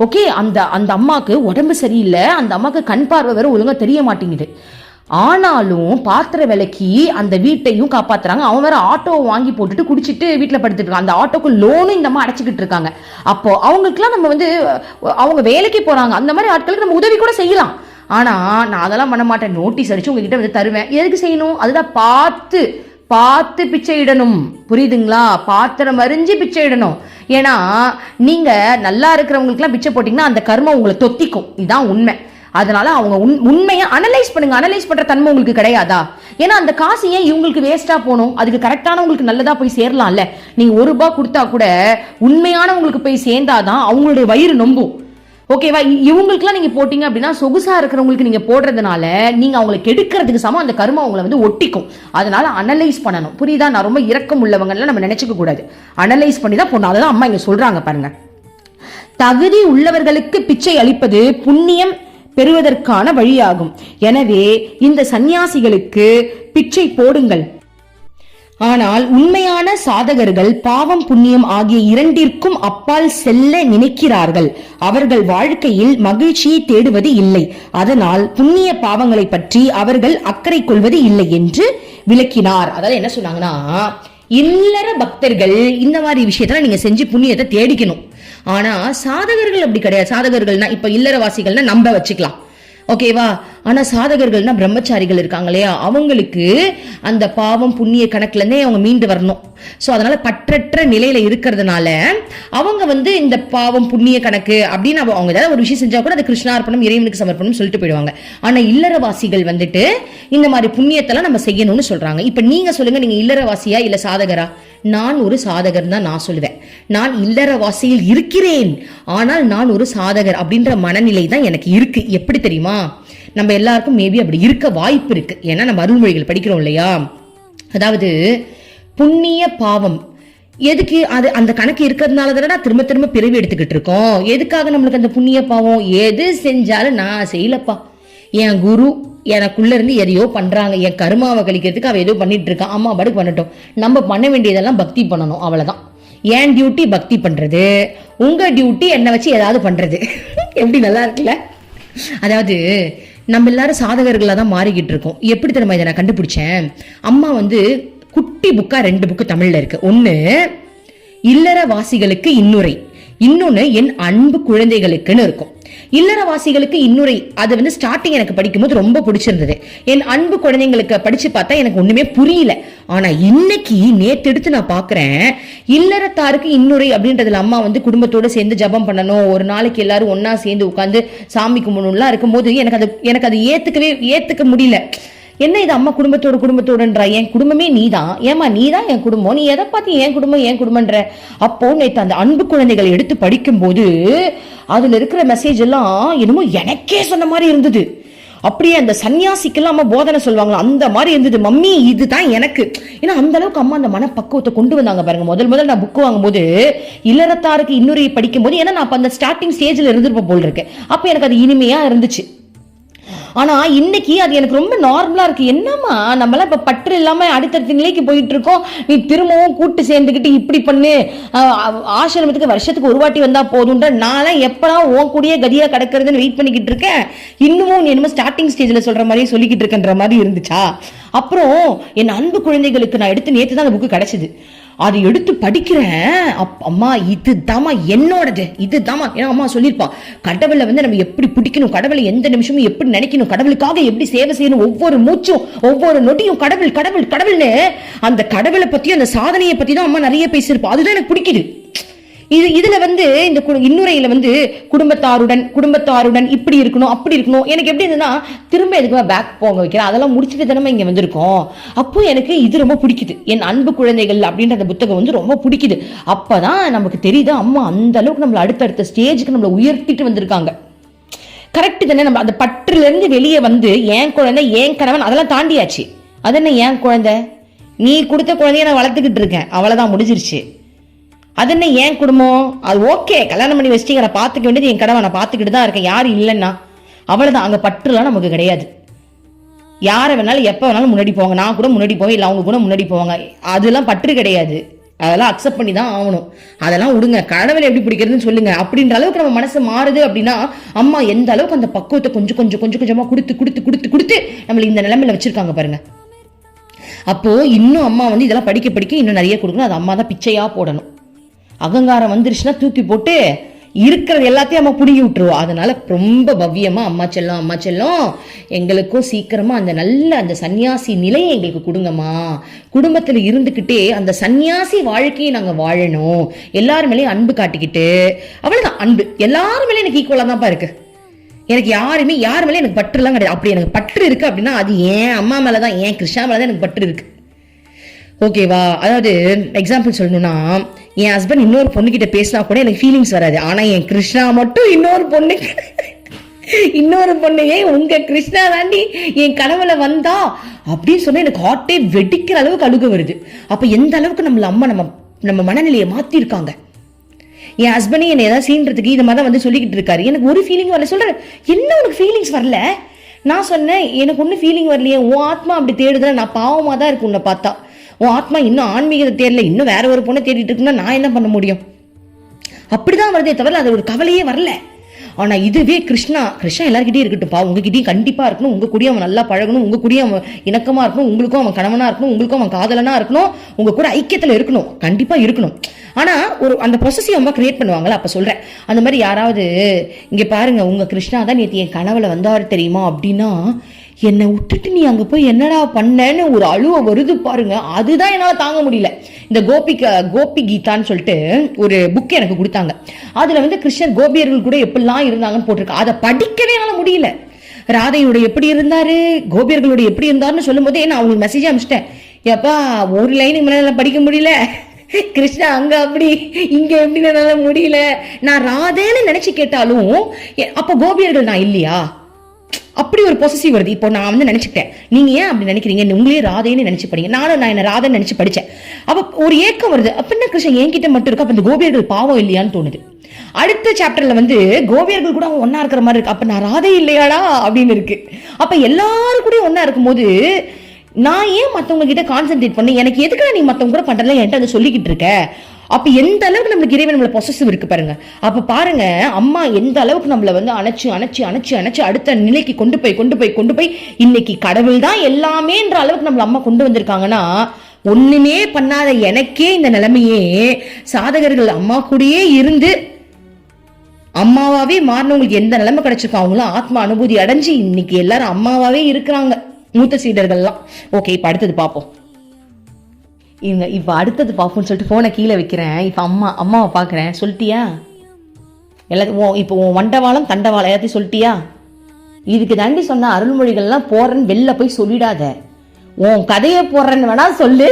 ஓகே, அந்த அம்மாவுக்கு உடம்பு சரியில்லை, அந்த அம்மாவுக்கு கண் பார்வை வேற ஒழுங்கா தெரிய மாட்டேங்குது. ஆனாலும் பாத்திர விலைக்கு அந்த வீட்டையும் காப்பாத்துறாங்க. அவன் வேற ஆட்டோவை வாங்கி போட்டுட்டு குடிச்சிட்டு வீட்டில் படுத்துட்டு இருக்கான். அந்த ஆட்டோக்கு லோனும் இந்த அம்மா அடைச்சிக்கிட்டு இருக்காங்க. அப்போ அவங்களுக்குலாம் நம்ம வந்து அவங்க வேலைக்கு போறாங்க, அந்த மாதிரி ஆட்களுக்கு நம்ம உதவி கூட செய்யலாம். ஆனா நான் அதெல்லாம் பண்ண மாட்டேன். நோட்டீஸ் அடிச்சு உங்ககிட்ட வந்து தருவேன். எதுக்கு செய்யணும்? அதுதான் பார்த்து பிச்சை இடணும். புரியுதுங்களா? பாத்திரம் அறிஞ்சு பிச்சை இடணும். ஏன்னா நீங்க நல்லா இருக்கிறவங்களுக்குலாம் பிச்சை போட்டீங்கன்னா அந்த கர்மம் உங்களை தொத்திக்கும். இதுதான் உண்மை. அதனால அவங்க உண்மையை அனலைஸ் பண்ணுங்க. அனலைஸ் பண்ற தன்மை உங்களுக்கு கிடையாதா? ஏன்னா அந்த காசு ஏன் இவங்களுக்கு வேஸ்டா போகணும்? அதுக்கு கரெக்டான உங்களுக்கு நல்லதா போய் சேரலாம்ல. நீங்க ₹1 கொடுத்தா கூட உண்மையானவங்களுக்கு போய் சேர்ந்தாதான் அவங்களுடைய வயிறு நொம்பும். ஓகேவா? இவங்களுக்குலாம் நீங்க போட்டீங்க அப்படின்னா சொகுசா இருக்கிறவங்களுக்கு நீங்க போடுறதுனால நீங்க அவங்களை கெடுக்கிறதுக்கு சமம் அந்த கர்மம் அவங்களை வந்து ஒட்டிக்கும். அதனால அனலைஸ் பண்ணணும். புரியுதா? நான் ரொம்ப இரக்கம் உள்ளவங்கலாம் நம்ம நினைச்சுக்க கூடாது. அனலைஸ் பண்ணி தான் போடணும். அதெல்லாம் அம்மா இங்க சொல்றாங்க பாருங்க. தகுதி உள்ளவர்களுக்கு பிச்சை அளிப்பது புண்ணியம் பெறுவதற்கான வழியாகும். எனவே இந்த சந்நியாசிகளுக்கு பிச்சை போடுங்கள். ஆனால் உண்மையான சாதகர்கள் பாவம் புண்ணியம் ஆகிய இரண்டிற்கும் அப்பால் செல்ல நினைக்கிறார்கள். அவர்கள் வாழ்க்கையில் மகிழ்ச்சியை தேடுவது இல்லை. அதனால் புண்ணிய பாவங்களை பற்றி அவர்கள் அக்கறை கொள்வது இல்லை என்று விளக்கினார். அதாவது என்ன சொன்னாங்கன்னா, இல்லற பக்தர்கள் இந்த மாதிரி விஷயத்துல நீங்க செஞ்சு புண்ணியத்தை தேடிக்கணும். ஆனா சாதகர்கள் அப்படி கிடையாது. சாதகர்கள்னா இப்ப இல்லறவாசிகள்னா நம்ப வச்சுக்கலாம், ஓகேவா? ஆனா சாதகர்கள்னா பிரம்மச்சாரிகள் இருக்காங்க இல்லையா, அவங்களுக்கு அந்த பாவம் புண்ணிய கணக்குல இருந்தே அவங்க மீண்டு வரணும். சோ அதனால பற்றற்ற நிலையில இருக்கிறதுனால அவங்க வந்து இந்த பாவம் புண்ணிய கணக்கு அப்படின்னு அவங்க ஏதாவது ஒரு விஷயம் செஞ்சா கூட அது கிருஷ்ணார்ப்பணம் இறைவனுக்கு சமர்ப்பணம் சொல்லிட்டு போயிடுவாங்க. ஆனா இல்லறவாசிகள் வந்துட்டு இந்த மாதிரி புண்ணியத்தெல்லாம் நம்ம செய்யணும்னு சொல்றாங்க. இப்ப நீங்க சொல்லுங்க, நீங்க இல்லறவாசியா இல்ல சாதகரா? நான் ஒரு சாதகர் தான் நான் சொல்லுவேன். நான் இல்லறவாசியில் இருக்கிறேன், ஆனால் நான் ஒரு சாதகர் அப்படின்ற மனநிலை தான் எனக்கு இருக்கு. எப்படி தெரியுமா? நம்ம எல்லாருக்கும் மேபி அப்படி இருக்க வாய்ப்பு இருக்கு. ஏன்னா நம்ம அருள்மொழிகள் படிக்கிறோம் இல்லையா? அதாவது புண்ணிய பாவம் எதுக்கு? அது அந்த கணக்கு இருக்கிறதுனால தானே திரும்ப திரும்ப பிறவி எடுத்துக்கிட்டு இருக்கோம். எதுக்காக நம்மளுக்கு அந்த புண்ணிய பாவம்? எது செஞ்சாலும் நான் செய்யலப்பா, என் குரு எனக்குள்ள இருந்து எதையோ பண்றாங்க, என் கருமாவை கழிக்கிறதுக்கு அவ ஏதோ பண்ணிட்டு இருக்கான், அம்மா படுக்கு பண்ணட்டும். நம்ம பண்ண வேண்டியதெல்லாம் பக்தி பண்ணணும், அவ்வளவுதான். என் டியூட்டி பக்தி பண்றது, உங்க டியூட்டி என்ன வச்சு ஏதாவது பண்றது. எப்படி நல்லா இருக்குல்ல? அதாவது நம்ம எல்லாரும் சாதகர்களா தான் மாறிக்கிட்டு இருக்கோம். எப்படி தெரியுமா இதை நான் கண்டுபிடிச்சேன்? அம்மா வந்து குட்டி புக்கா 2 புக்கு தமிழ்ல இருக்கு. ஒண்ணு இல்லறவாசிகளுக்கு இன்னுரை, இன்னொன்னு என் அன்பு குழந்தைகளுக்குன்னு இருக்கும். இல்லறவாசிகளுக்கு இன்னுரை அது வந்து ஸ்டார்டிங் எனக்கு படிக்கும்போது ரொம்ப பிடிச்சிருந்தது. என் அன்பு குழந்தைங்களுக்கு படிச்சு பார்த்தா எனக்கு ஒண்ணுமே புரியல. ஆனா இன்னைக்கு நேத்து எடுத்து நான் பாக்குறேன், இல்லறத்தாருக்கு இன்னுரை அப்படின்றதுல அம்மா வந்து குடும்பத்தோட சேர்ந்து ஜபம் பண்ணணும், ஒரு நாளைக்கு எல்லாரும் ஒன்னா சேர்ந்து உட்காந்து சாமி கும்பிடணும்லாம் இருக்கும்போது எனக்கு அது ஏத்துக்க முடியல. என்ன இது அம்மா குடும்பத்தோடன்றா? என் குடும்பமே நீதான், ஏமா நீதான் என் குடும்பம், நீ எதை பார்த்து என் குடும்பம்ன்ற? அப்போ நேற்று அந்த அன்பு குழந்தைகளை எடுத்து படிக்கும் போது அதுல இருக்கிற மெசேஜ் எல்லாம் என்னமோ எனக்கே சொன்ன மாதிரி இருந்தது. அப்படியே அந்த சன்னியாசிக்கெல்லாம் அம்மா போதனை சொல்லுவாங்களா அந்த மாதிரி இருந்தது. மம்மி இதுதான் எனக்கு. ஏன்னா அந்த அளவுக்கு அம்மா அந்த மனப்பக்குவத்தை கொண்டு வந்தாங்க பாருங்க. முதல் நான் புக் வாங்கும்போது இல்லறத்தாருக்கு இன்னொரு படிக்கும் போது, ஏன்னா நான் அந்த ஸ்டார்டிங் ஸ்டேஜ்ல இருந்திருப்பேன் போல் இருக்கேன், அப்ப எனக்கு அது இனிமையா இருந்துச்சு. ஆனா இன்னைக்கு அது எனக்கு ரொம்ப நார்மலா இருக்கு. என்னமா நம்மளாம் இப்ப பற்று இல்லாம அடுத்தடுத்த நிலைக்கு போயிட்டு இருக்கோம், நீ திரும்பவும் கூட்டு சேர்ந்துக்கிட்டு இப்படி பண்ணு, ஆசிரமத்துக்கு வருஷத்துக்கு ஒரு வாட்டி வந்தா போதும்ன்ற, நான்லாம் எப்பதான் உன் கூடிய கதியா கிடக்கிறதுன்னு வெயிட் பண்ணிக்கிட்டு இருக்கேன். இன்னமும் என்னமோ ஸ்டார்டிங் ஸ்டேஜ்ல சொல்ற மாதிரி சொல்லிக்கிட்டு இருக்கன்ற மாதிரி இருந்துச்சா? அப்புறம் என் அன்பு குழந்தைகளுக்கு நான் எடுத்து நேற்று தான் அந்த புக்கு கிடைச்சது. அது எடுத்து படிக்கிறேன். அம்மா இதுதாமா என்னோடது, இதுதாமா. ஏன்னா அம்மா சொல்லியிருப்பா, கடவுளை வந்து நம்ம எப்படி பிடிக்கணும், கடவுளை எந்த நிமிஷமும் எப்படி நினைக்கணும், கடவுளுக்காக எப்படி சேவை செய்யணும், ஒவ்வொரு மூச்சும் ஒவ்வொரு நொடியும் கடவுள் கடவுள் கடவுள்னு அந்த கடவுளை பத்தியும் அந்த சாதனையை பத்தி தான் அம்மா நிறைய பேசியிருப்பா. அதுதான் எனக்கு பிடிக்குது. இதுல வந்து இந்த இன்னுரையில வந்து குடும்பத்தாருடன் இப்படி இருக்கணும் அப்படி இருக்கணும். எனக்கு எப்படி இருந்ததுன்னா திரும்ப எதுக்கு பேக் போக வைக்கிறேன், அதெல்லாம் முடிச்சுட்டு தானே இங்க வந்திருக்கோம். அப்போ எனக்கு இது ரொம்ப பிடிக்குது. என் அன்பு குழந்தைகள் அப்படின்ற அந்த புத்தகம் வந்து ரொம்ப பிடிக்குது. அப்பதான் நமக்கு தெரியுது அம்மா அந்த அளவுக்கு நம்மள அடுத்தடுத்த ஸ்டேஜுக்கு நம்மள உயர்த்திட்டு வந்திருக்காங்க. கரெக்ட் தானே? நம்ம அந்த பற்றுல இருந்து வெளியே வந்து என் குழந்தை என் கணவன் அதெல்லாம் தாண்டியாச்சு. அது என்ன என் குழந்தை, நீ கொடுத்த குழந்தைய நான் வளர்த்துக்கிட்டு இருக்கேன், அவ்வளவுதான் முடிஞ்சிருச்சு. அது என்ன என் குடும்பம், அது ஓகே, கல்யாணம் பண்ணி வச்சுட்டு நான் பார்த்துக்க வேண்டியது என் கடமை, நான் பார்த்துக்கிட்டு தான் இருக்கேன், யாரும் இல்லைன்னா அவ்வளவுதான். அங்க பற்றுலாம் நமக்கு கிடையாது. யாரை வேணாலும் எப்ப வேணாலும் முன்னாடி போவாங்க, நான் கூட முன்னாடி போவேன், இல்லை அவங்க கூட முன்னாடி போவாங்க, அதெல்லாம் பற்று கிடையாது. அதெல்லாம் அக்செப்ட் பண்ணி தான் ஆகணும். அதெல்லாம் விடுங்க, கடவுளை எப்படி பிடிக்கிறதுன்னு சொல்லுங்க அப்படின்ற அளவுக்கு நம்ம மனசு மாறுது அப்படின்னா அம்மா எந்த அளவுக்கு அந்த பக்குவத்தை கொஞ்சம் கொஞ்சம் கொஞ்சம் கொஞ்சமா கொடுத்து கொடுத்து கொடுத்து கொடுத்து நம்மளை இந்த நிலைமையில வச்சிருக்காங்க பாருங்க. அப்போ இன்னும் அம்மா வந்து இதெல்லாம் படிக்க படிக்க இன்னும் நிறைய கொடுக்கணும். அது அம்மா தான் பிச்சையா போடணும். அகங்காரம் வந்துருச்சுன்னா தூக்கி போட்டு இருக்கிறது எல்லாத்தையும் அம்மா பிடுங்கி விட்டுருவோம். அதனால ரொம்ப பவ்யமா அம்மா செல்லம் எங்களுக்கும் சீக்கிரமா அந்த நல்ல அந்த சன்னியாசி நிலையை எங்களுக்கு கொடுங்கம்மா. குடும்பத்துல இருந்துகிட்டே அந்த சன்னியாசி வாழ்க்கையை நாங்க வாழணும். எல்லாரும் மேலேயும் அன்பு காட்டிக்கிட்டு, அவ்வளவுதான் அன்பு. எல்லாரும் மேலேயும் எனக்கு ஈக்குவலா தான்ப்பா இருக்கு. எனக்கு யார் மேலே எனக்கு பற்று எல்லாம் கிடையாது. அப்படி எனக்கு பற்று இருக்கு அப்படின்னா அது ஏன் அம்மா மேலதான், ஏன் கிருஷ்ணா மேலதான் எனக்கு பற்று இருக்கு. ஓகேவா? அதாவது எக்ஸாம்பிள் சொல்லணும்னா, என் ஹஸ்பண்ட் இன்னொரு பொண்ணுகிட்ட பேசினா கூட எனக்கு ஃபீலிங்ஸ் வராது. ஆனா என் கிருஷ்ணா மட்டும் இன்னொரு பொண்ணுங்க உங்க கிருஷ்ணா தாண்டி என் கனவுல வந்தா அப்படின்னு சொன்னா எனக்கு ஹார்ட்டே வெடிக்கிற அளவுக்கு அழுக வருது. அப்ப எந்த அளவுக்கு நம்மள அம்மா நம்ம மனநிலையை மாத்தி இருக்காங்க. என் ஹஸ்பண்டே என்னை ஏதாவது சீன்றதுக்கு இந்த மாதிரி வந்து சொல்லிக்கிட்டு இருக்காரு. எனக்கு ஒரு ஃபீலிங் வரல. சொல்றேன், என்ன உனக்கு ஃபீலிங்ஸ் வரல? நான் சொன்னேன், எனக்கு ஒன்னும் ஃபீலிங் வரலையே. உன் ஆத்மா அப்படி தேடுதல, நான் பாவமா தான் இருக்கு உன்னை பார்த்தா. உன் ஆத்மா இன்னும் ஆன்மீகத்தை தேடல, இன்னும் வேற ஒரு பொண்ணை தேடிட்டு இருக்குன்னா நான் என்ன பண்ண முடியும்? அப்படிதான் வருதே தவிர அது ஒரு கவலையே வரல. ஆனா இதுவே கிருஷ்ணா எல்லார்கிட்டயும் இருக்கட்டும்ப்பா, உங்ககிட்டயும் கண்டிப்பா இருக்கணும். உங்க கூடயும் அவன் நல்லா பழகணும், உங்க கூடயும் அவன் இணக்கமா இருக்கணும், உங்களுக்கும் அவன் கணவனா இருக்கணும், உங்களுக்கும் அவன் காதலனா இருக்கணும், உங்க கூட ஐக்கியத்துல இருக்கணும், கண்டிப்பா இருக்கணும். ஆனா ஒரு அந்த பொசசிவ் அம்மா கிரியேட் பண்ணுவாங்கல்ல, அப்ப சொல்றேன், அந்த மாதிரி யாராவது இங்க பாருங்க உங்க கிருஷ்ணா தான் நேற்று என் கனவுல வந்தாரு தெரியுமா அப்படின்னா, என்னை விட்டுட்டு நீ அங்க போய் என்னடா பண்ணேன்னு ஒரு அழுவ வருது பாருங்க. அதுதான் என்னால தாங்க முடியல. இந்த கோபி கீதான்னு சொல்லிட்டு ஒரு புக் எனக்கு கொடுத்தாங்க. அதுல வந்து கிருஷ்ணர் கோபியர்கள் கூட எப்படிலாம் இருந்தாங்கன்னு போட்டிருக்கு. அதை படிக்கவே என்னால முடியல. ராதையோட எப்படி இருந்தாரு, கோபியர்களோட எப்படி இருந்தாருன்னு சொல்லும் போதே நான் அவங்களுக்கு மெசேஜ் அனுப்பிச்சிட்டேன். எப்பா ஒரு லைனுக்கு மேல படிக்க முடியல, கிருஷ்ணா அங்க அப்படி இங்க எப்படி என்னால முடியல. நான் ராதேன்னு நினைச்சு கேட்டாலும் அப்ப கோபியர்கள் நான் இல்லையா? அப்படி ஒரு பொசசிவ் வருது. இப்போ நான் வந்து நினைச்சுட்டேன், நீங்க ஏன் அப்படி நினைக்கிறீங்க, உங்களே ராதேன்னு நினைச்சு படிங்க. நான் என்ன ராதேன்னு நினைச்சு படிச்சேன். அப்ப ஒரு ஏக்கம் வருது, அப்படின்னா கிருஷ்ணன் என்கிட்ட மட்டும் இருக்கு, அப்ப இந்த கோபியர்கள் பாவம் இல்லையான்னு தோணுது. அடுத்த சாப்டர்ல வந்து கோபியர்கள் கூட அவன் ஒன்னா இருக்கிற மாதிரி இருக்கு, அப்ப நான் ராதே இல்லையாடா அப்படின்னு இருக்கு. அப்ப எல்லாரும் கூட ஒன்னா இருக்கும்போது நான் ஏன் மத்தவங்க கிட்ட கான்சென்ட்ரேட் பண்ணி, எனக்கு எதுக்கு நீ மத்தவங்க கூட பண்றல என்கிட்ட அதை சொல்லிக்கிட்டு இருக்க? அப்ப எந்த அளவுக்கு நம்மளுக்கு இறைவன் நம்மள பொசசிவ் இருக்கு பாருங்க. அப்ப பாருங்க அம்மா எந்த அளவுக்கு நம்மள வந்து அணைச்சு அடுத்த நிலைக்கு கொண்டு போய் இன்னைக்கு கடவுள் தான் எல்லாமேன்ற அளவுக்கு நம்மள அம்மா கொண்டு வந்திருக்காங்கன்னா, ஒண்ணுமே பண்ணாத எனக்கே இந்த நிலைமையே சாதகர்கள் அம்மா கூடயே இருந்து அம்மாவாவே மாறினவங்களுக்கு எந்த நிலைமை கிடைச்சிருக்கோம். அவங்களும் ஆத்மா அனுபூதி அடைஞ்சு இன்னைக்கு எல்லாரும் அம்மாவாவே இருக்கிறாங்க, மூத்த சீடர்கள்லாம். ஓகே, இப்ப அடுத்தது பார்ப்போம். இப்ப அடுத்தது பார்ப்போம்னு சொல்லிட்டு போனை கீழே வைக்கிறேன். இப்ப அம்மாவை பாக்குறேன். சொல்லிட்டியா எல்லாத்தையும்? இப்போ உன் வண்டவாளம் தண்டவாளம் எல்லாத்தையும் சொல்லிட்டியா? இதுக்கு தாண்டி சொன்ன அருள்மொழிகள்லாம் போறேன்னு வெளில போய் சொல்லிடாத, உன் கதையை போடுறேன்னு வேணா சொல்லு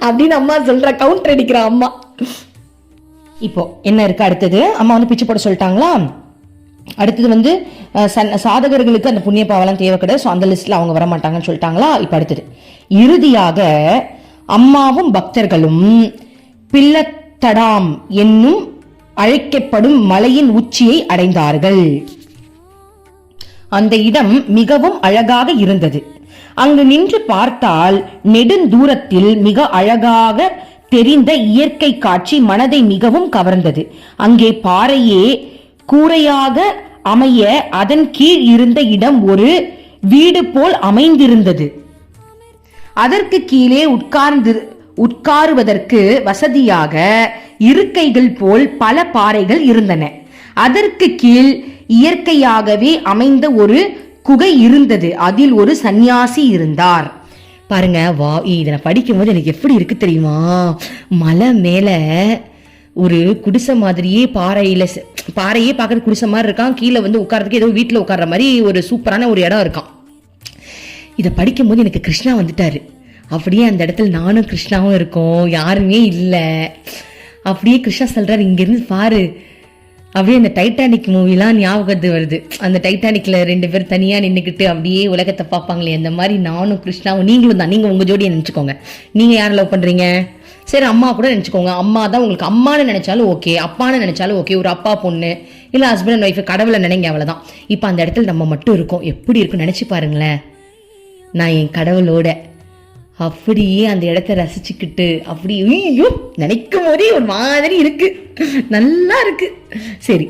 அப்படின்னு அம்மா சொல்ற. கவுண்டர் அடிக்கிற அம்மா. இப்போ என்ன இருக்கு அடுத்தது? அம்மா வந்து பிச்சு போட சொல்லிட்டாங்களா? அடுத்தது வந்து சாதகர்களுக்கு அந்த புண்ணிய பாவெல்லாம் தேவை கிடையாது, ஸோ அந்த லிஸ்ட்ல அவங்க வர மாட்டாங்கன்னு சொல்லிட்டாங்களா? இப்ப அடுத்தது இறுதியாக அம்மாவும் பக்தர்களும் பிள்ளத்தடாம் என்னும் அழைக்கப்படும் மலையின் உச்சியை அடைந்தார்கள். அந்த இடம் மிகவும் அழகாக இருந்தது. அங்கு நின்று பார்த்தால் நெடுந்தூரத்தில் மிக அழகாக தெரிந்த இயற்கை காட்சி மனதை மிகவும் கவர்ந்தது. அங்கே பாறையே கூரையாக அமைய அதன் கீழ் இருந்த இடம் ஒரு வீடு போல் அமைந்திருந்தது. அதற்கு கீழே உட்காருவதற்கு வசதியாக இருக்கைகள் போல் பல பாறைகள் இருந்தன. அதற்கு கீழ் இயற்கையாகவே அமைந்த ஒரு குகை இருந்தது. அதில் ஒரு சந்நியாசி இருந்தார். பாருங்க, வா, இதை படிக்கும் போது எனக்கு எப்படி இருக்கு தெரியுமா? மலை மேல ஒரு குடிசை மாதிரியே பாறையே பார்க்கறது குடிசை மாதிரி இருக்கான். கீழே வந்து உட்கார்றதுக்கு ஏதோ வீட்டுல உட்கார்ற மாதிரி ஒரு சூப்பரான ஒரு இடம் இருக்கான். இதை படிக்கும் போது எனக்கு கிருஷ்ணா வந்துட்டாரு. அப்படியே அந்த இடத்துல நானும் கிருஷ்ணாவும் இருக்கோம், யாருமே இல்லை. அப்படியே கிருஷ்ணா சொல்றாரு, இங்க இருந்து பாரு. அப்படியே அந்த டைட்டானிக் மூவிலாம் ஞாபகத்து வருது. அந்த டைட்டானிக்ல 2 பேர் தனியா நின்றுக்கிட்டு அப்படியே உலகத்தை பார்ப்பாங்களே, அந்த மாதிரி நானும் கிருஷ்ணாவும் நீங்களும் தான். நீங்க உங்க ஜோடியை நினைச்சுக்கோங்க. நீங்க யாரை லவ் பண்றீங்க? சரி, அம்மா கூட நினைச்சுக்கோங்க. அம்மா தான் உங்களுக்கு அம்மானு நினைச்சாலும் ஓகே, அப்பான்னு நினைச்சாலும் ஓகே. ஒரு அப்பா பொண்ணு இல்ல ஹஸ்பண்ட் அண்ட் ஒய்ஃப், கடவுளை நினைங்க, அவ்வளவுதான். இப்ப அந்த இடத்துல நம்ம மட்டும் இருக்கோம். எப்படி இருக்கும் நினைச்சு பாருங்களேன். நான் என் கடவுளோட அப்படியே அந்த இடத்த ரசிச்சுக்கிட்டு அப்படி ஐயோ நினைக்கும் போதே ஒரு மாதிரி இருக்கு, நல்லா இருக்கு. சரி,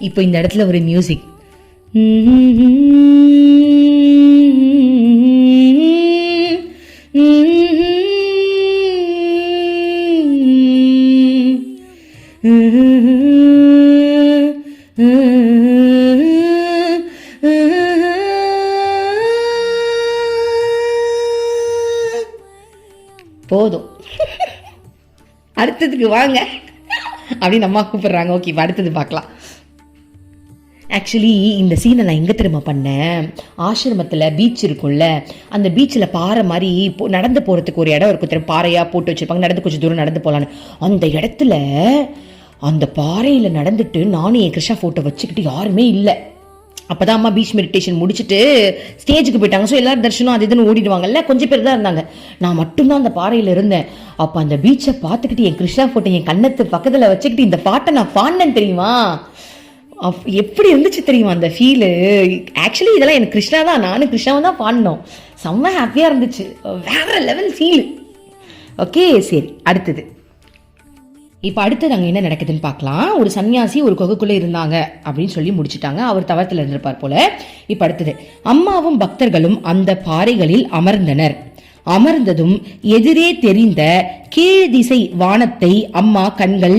இப்போ இந்த இடத்துல ஒரு மியூசிக். போதும், அடுத்ததுக்கு வாங்க அப்படின்னு அம்மா கூப்பிடுறாங்க. ஓகே, இப்போ அடுத்தது பார்க்கலாம். ஆக்சுவலி இந்த சீனை நான் எங்கே திரும்ப பண்ணேன், ஆசிரமத்தில் பீச் இருக்கும்ல, அந்த பீச்சில் பாறை மாதிரி நடந்து போகிறதுக்கு ஒரு இடம் இருக்கும் தெரியும், பாறையாக போட்டு வச்சுருப்பாங்க, நடந்து கொஞ்சம் தூரம் நடந்து போகலான்னு. அந்த இடத்துல அந்த பாறையில் நடந்துட்டு நானும் என் கிருஷ்ணா ஃபோட்டோ வச்சுக்கிட்டு யாருமே இல்லை. அப்போதான் அம்மா பீச் மெடிடேஷன் முடிச்சுட்டு ஸ்டேஜுக்கு போயிட்டாங்க. ஸோ எல்லாரும் தரிசனம் அது இதுன்னு ஓடிடுவாங்கல்ல, கொஞ்சம் பேர் தான் இருந்தாங்க. நான் மட்டும்தான் அந்த பாறையில் இருந்தேன். அப்போ அந்த பீச்சை பார்த்துக்கிட்டு என் கிருஷ்ணா ஃபோட்டோ என் கண்ணத்து பக்கத்தில் வச்சுக்கிட்டு இந்த பாட்டை நான் பாடினேன் தெரியுமா. எப்படி இருந்துச்சு தெரியுமா அந்த ஃபீலு. ஆக்சுவலி இதெல்லாம் எனக்கு கிருஷ்ணா தான், நானும் கிருஷ்ணாவும் தான் பாடினோம். செம்ம ஹாப்பியாக இருந்துச்சு, வேற லெவல் ஃபீல். ஓகே, சரி, அடுத்தது. இப்போ அடுத்தது அங்கே என்ன நடக்குதுன்னு பார்க்கலாம். ஒரு சன்னியாசி ஒரு குகைக்குள்ளே இருந்தாங்க அப்படின்னு சொல்லி முடிச்சுட்டாங்க. அவர் தவத்தில் இருந்திருப்பார் போல. இப்போ அடுத்தது, அம்மாவும் பக்தர்களும் அந்த பாறைகளில் அமர்ந்தனர். அமர்ந்ததும் எதிரே தெரிந்த கீழ் திசை வானத்தை அம்மா கண்கள்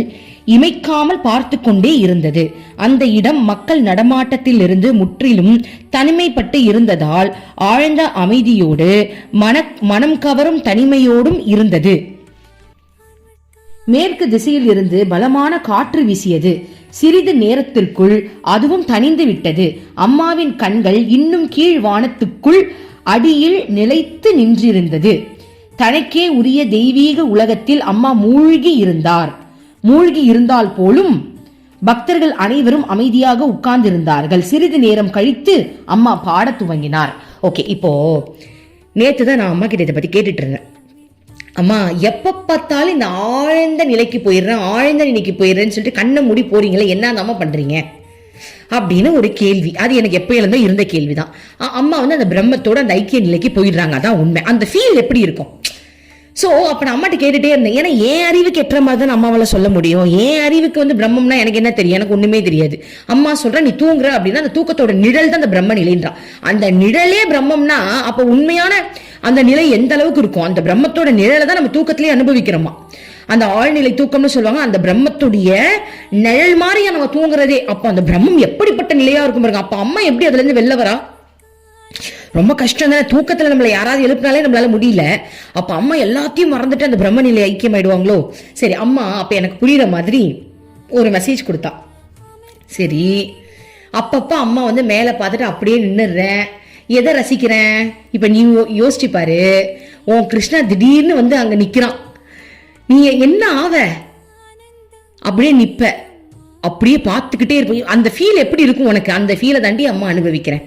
இமைக்காமல் பார்த்து கொண்டே இருந்தது. அந்த இடம் மக்கள் நடமாட்டத்தில் இருந்து முற்றிலும் தனிமைப்பட்டு இருந்ததால் ஆழ்ந்த அமைதியோடு மனம் கவரும் தனிமையோடும் இருந்தது. மேற்கு திசையில் இருந்து பலமான காற்று வீசியது. சிறிது நேரத்திற்குள் அதுவும் தணிந்து விட்டது. அம்மாவின் கண்கள் இன்னும் கீழ் வானத்துக்குள் அடியில் நிலைத்து நின்றிருந்தது. தனக்கே உரிய தெய்வீக உலகத்தில் அம்மா மூழ்கி இருந்தால் போலும் பக்தர்கள் அனைவரும் அமைதியாக உட்கார்ந்திருந்தார்கள். சிறிது நேரம் கழித்து அம்மா பாட துவங்கினார். ஓகே, இப்போ நேத்துதான் நான் அம்மா கிட்ட இதை பத்தி கேட்டுட்டு இருந்தேன். அம்மா எப்ப பார்த்தாலும் இந்த ஆழ்ந்த நிலைக்கு போயிடுறேன்னு சொல்லிட்டு கண்ணை மூடி போறீங்களே, என்ன அம்மா பண்றீங்க அப்படின்னு ஒரு கேள்வி. அது எனக்கு எப்ப இருந்தோ இருந்த கேள்விதான். அம்மா வந்து அந்த பிரம்மத்தோட அந்த ஐக்கிய நிலைக்கு போயிடுறாங்க, அதான் உண்மை. அந்த ஃபீல் எப்படி இருக்கும்? ஸோ அப்போ நான் அம்மாட்ட கேட்டுட்டே இருந்தேன். ஏன்னா என் அறிவுக்கு எட்டுற மாதிரி தான் அம்மாவால் சொல்ல முடியும். என் அறிவுக்கு வந்து பிரம்மம்னா எனக்கு என்ன தெரியும், எனக்கு ஒண்ணுமே தெரியாது. அம்மா சொல்ற நீ தூங்குற அப்படின்னா அந்த தூக்கத்தோட நிழல் தான் அந்த பிரம்ம நிலைன்றான். அந்த நிழலே பிரம்மம்னா அப்போ உண்மையான அந்த நிலை எந்த அளவுக்கு இருக்கும்? அந்த பிரம்மத்தோட நிழலை தான் நம்ம தூக்கத்திலேயே அனுபவிக்கிறோமா. அந்த ஆழ்நிலை தூக்கம்னு சொல்லுவாங்க. அந்த பிரம்மத்துடைய நிழல் மாதிரியா நம்ம தூங்குறதே. அப்போ அந்த பிரம்மம் எப்படிப்பட்ட நிலையா இருக்கும் பாருங்க. அப்ப அம்மா எப்படி அதுல இருந்து வெளில வரா? ரொம்ப கஷ்டம் தானே. தூக்கத்துல நம்மளை யாராவது எழுப்பினாலே நம்மளால முடியல. அப்ப அம்மா எல்லாத்தையும் மறந்துட்டு அந்த பிரம்ம நிலை ஐக்கியம் ஆயிடுவாங்களோ. சரி, அம்மா அப்ப எனக்கு புரியுற மாதிரி ஒரு மெசேஜ் கொடுத்தா. சரி, அப்பப்ப அம்மா வந்து மேல பார்த்துட்டு அப்படியே நின்னுறேன், எதை ரசிக்கிறேன். இப்ப நீ யோசிச்சு பாரு, உன் கிருஷ்ணா திடீர்னு வந்து அங்க நிக்கிறான், நீ என்ன ஆவ? அப்படியே நிப்ப, அப்படியே பார்த்துக்கிட்டே இருப்ப. அந்த ஃபீல் எப்படி இருக்கும் உனக்கு? அந்த ஃபீலை தாண்டி அம்மா அனுபவிக்கிறேன்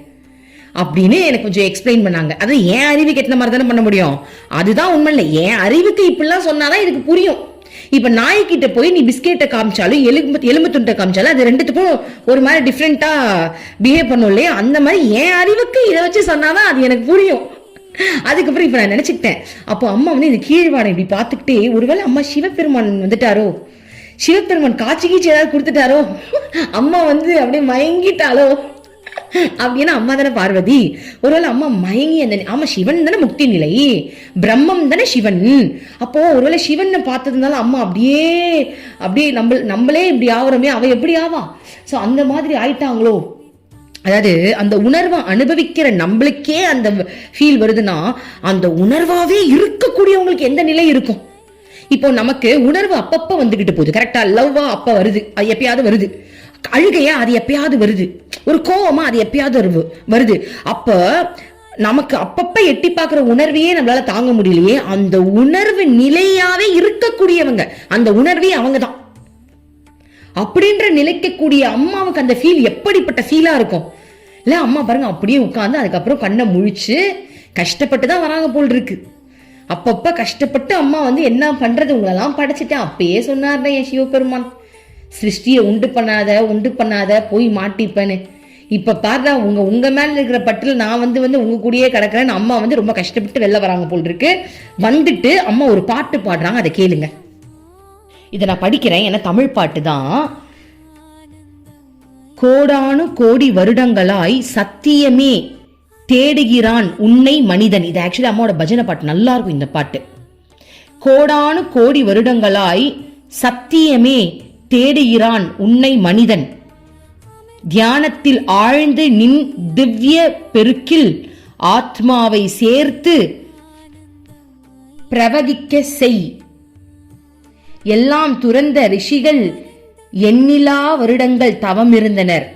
அப்படின்னு எனக்கு கொஞ்சம் எக்ஸ்பிளைன் பண்ணாங்க. அது என் அறிவுக்கு எத்தனை மாதிரி தானே பண்ண முடியும். அதுதான் உண்மை. இல்லை, என் அறிவுக்கு இப்படிலாம் சொன்னாதான் இதுக்கு புரியும். இப்ப நாய்கிட்ட போய் நீ பிஸ்கெட்டை காமிச்சாலும் எலும்பு துண்டை காமிச்சாலும் அது ரெண்டுத்துக்கும் ஒரு மாதிரி டிஃப்ரெண்டா பிஹேவ் பண்ணும் இல்லையா. அந்த மாதிரி என் அறிவுக்கு இதை வச்சு சொன்னாதான் அது எனக்கு புரியும். அதுக்கப்புறம் இப்ப நான் நினைச்சுக்கிட்டேன், அப்போ அம்மா வந்து இந்த கீழ்வாடை இப்படி பார்த்துக்கிட்டே, ஒருவேளை அம்மா சிவபெருமான் வந்துட்டாரோ, சிவபெருமான் காட்சி கீச்சு ஏதாவது கொடுத்துட்டாரோ, அம்மா வந்து அப்படியே மயங்கிட்டாலோ அப்படின்னா அம்மா தானே பார்வதி. ஒருவேளை அம்மா மயங்கி அந்த ஆமா சிவன் தானே முக்தி நிலை, பிரம்மம் தானே சிவன். அப்போ ஒருவேளை சிவன் பார்த்ததுனால அம்மா அப்படியே நம்மளே இப்படி ஆகுறோமே, அவ எப்படி ஆவா? சோ அந்த மாதிரி ஆயிட்டாங்களோ. அதாவது அந்த உணர்வை அனுபவிக்கிற நம்மளுக்கே அந்த ஃபீல் வருதுன்னா, அந்த உணர்வாவே இருக்கக்கூடியவங்களுக்கு எந்த நிலை இருக்கும்? இப்போ நமக்கு உணர்வு அப்பப்ப வந்துகிட்டு போகுது, கரெக்டா? லவ்வா அப்ப வருது, அது எப்பயாவது வருது. அழுகையா அது எப்பயாவது வருது. ஒரு கோவமா அது எப்பயாவது வருது. அப்ப நமக்கு அப்பப்ப எட்டி பார்க்கிற உணர்வையே நம்மளால தாங்க முடியலையே. அந்த உணர்வு நிலையாவே இருக்கக்கூடியவங்க, அந்த உணர்வே அவங்கதான் அப்படின்ற நிலைக்கக்கூடிய அம்மாவுக்கு அந்த ஃபீல் எப்படிப்பட்ட ஃபீலா இருக்கும் இல்ல? அம்மா பாருங்க அப்படியே உட்கார்ந்து அதுக்கப்புறம் கண்ணை முழிச்சு கஷ்டப்பட்டுதான் வராங்க போல் இருக்கு. அப்பப்ப கஷ்டப்பட்டு அம்மா வந்து என்ன பண்றது, உங்களெல்லாம் படைச்சிட்டேன். அப்பயே சொன்னார்ல என் சிவபெருமான், சிருஷ்டியை உண்டு பண்ணாத போய் மாட்டிப்பேன்னு. இப்ப பாரு உங்க மேல இருக்கிற பட்டில் நான் வந்து உங்க கூடயே கிடக்குறேன்னு அம்மா வந்து ரொம்ப கஷ்டப்பட்டு வெளில வராங்க போல் இருக்கு. வந்துட்டு அம்மா ஒரு பாட்டு பாடுறாங்க, அதை கேளுங்க. இதை நான் படிக்கிறேன், ஏன்னா தமிழ் பாட்டு தான். கோடானு கோடி வருடங்களாய் சத்தியமே தேடுகிறான் உன்னை மனிதன். இது ஆக்சுவலி அம்மாவோட பஜனை பாட்டு, நல்லா இருக்கும் இந்த பாட்டு. கோடானு கோடி வருடங்களாய் சத்தியமே தேடுகிறான் உன்னை மனிதன், தியானத்தில் ஆழ்ந்து நின் திவ்ய பெருக்கில் ஆத்மாவை சேர்த்து பிரவகிக்க செய். எல்லாம் துறந்த ரிஷிகள் எண்ணிலா வருடங்கள் தவம் இருந்தனர்.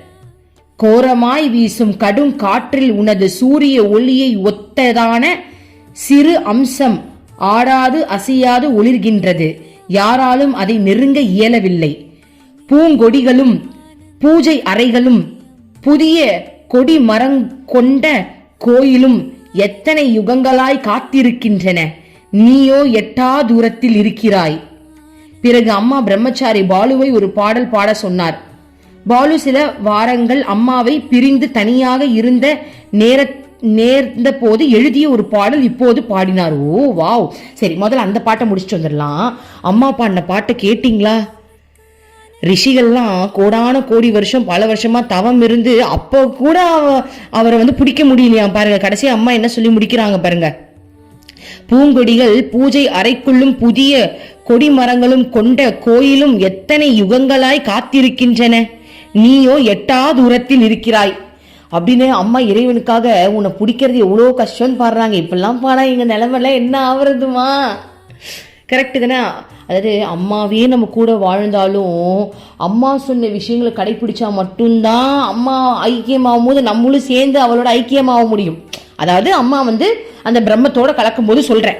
கோரமாய் வீசும் கடும் காற்றில் உனது சூரிய ஒளியை ஒத்ததான சிறு அம்சம் ஆடாது அசையாது ஒளிர்கின்றது. யாராலும் அதை நெருங்க இயலவில்லை. பூங்கொடிகளும் பூஜை அறைகளும் புதிய கொடி மரம் கொண்ட கோயிலும் எத்தனை யுகங்களாய் காத்திருக்கின்றன. நீயோ எட்டா தூரத்தில் இருக்கிறாய். பிறகு அம்மா பிரம்மச்சாரி பாலுவை ஒரு பாடல் பாட சொன்னார். பாலு சில வாரங்கள் அம்மாவை பிரிந்து தனியாக இருந்த நேர்ந்த போது எழுதிய ஒரு பாடல் இப்போது பாடினார். ஓ வாவ், சரி முதல்ல அந்த பாட்டை முடிச்சுட்டு வந்துடலாம். அம்மா பாடின பாட்டை கேட்டீங்களா? ரிஷிகள்லாம் கோடான கோடி வருஷம் பல வருஷமா தவம் இருந்து அப்போ கூட அவரை வந்து பிடிக்க முடியலையா பாருங்க. கடைசி அம்மா என்ன சொல்லி முடிக்கிறாங்க பாருங்க. பூங்கொடிகள் பூஜை அறைக்குள்ளும் புதிய கொடி மரங்களும் கொண்ட கோயிலும் எத்தனை யுகங்களாய் காத்திருக்கின்றன. நீயோ எட்டா தூரத்தில் இருக்கிறாய் அப்படின்னு அம்மா இறைவனுக்காக உன்னை பிடிக்கிறது எவ்வளோ கஷ்டம்னு பாடுறாங்க. இப்பெல்லாம் பாடா எங்க நிலைமைலாம் என்ன ஆவறதுமா? கரெக்டு தானே? அதாவது அம்மாவே நம்ம கூட வாழ்ந்தாலும் அம்மா சொன்ன விஷயங்களை கடைபிடிச்சா மட்டும்தான் அம்மா ஐக்கியமாகும் போது நம்மளும் சேர்ந்து அவளோட ஐக்கியமாக முடியும். அதாவது அம்மா வந்து அந்த பிரம்மத்தோட கலக்கும் போது சொல்றேன்,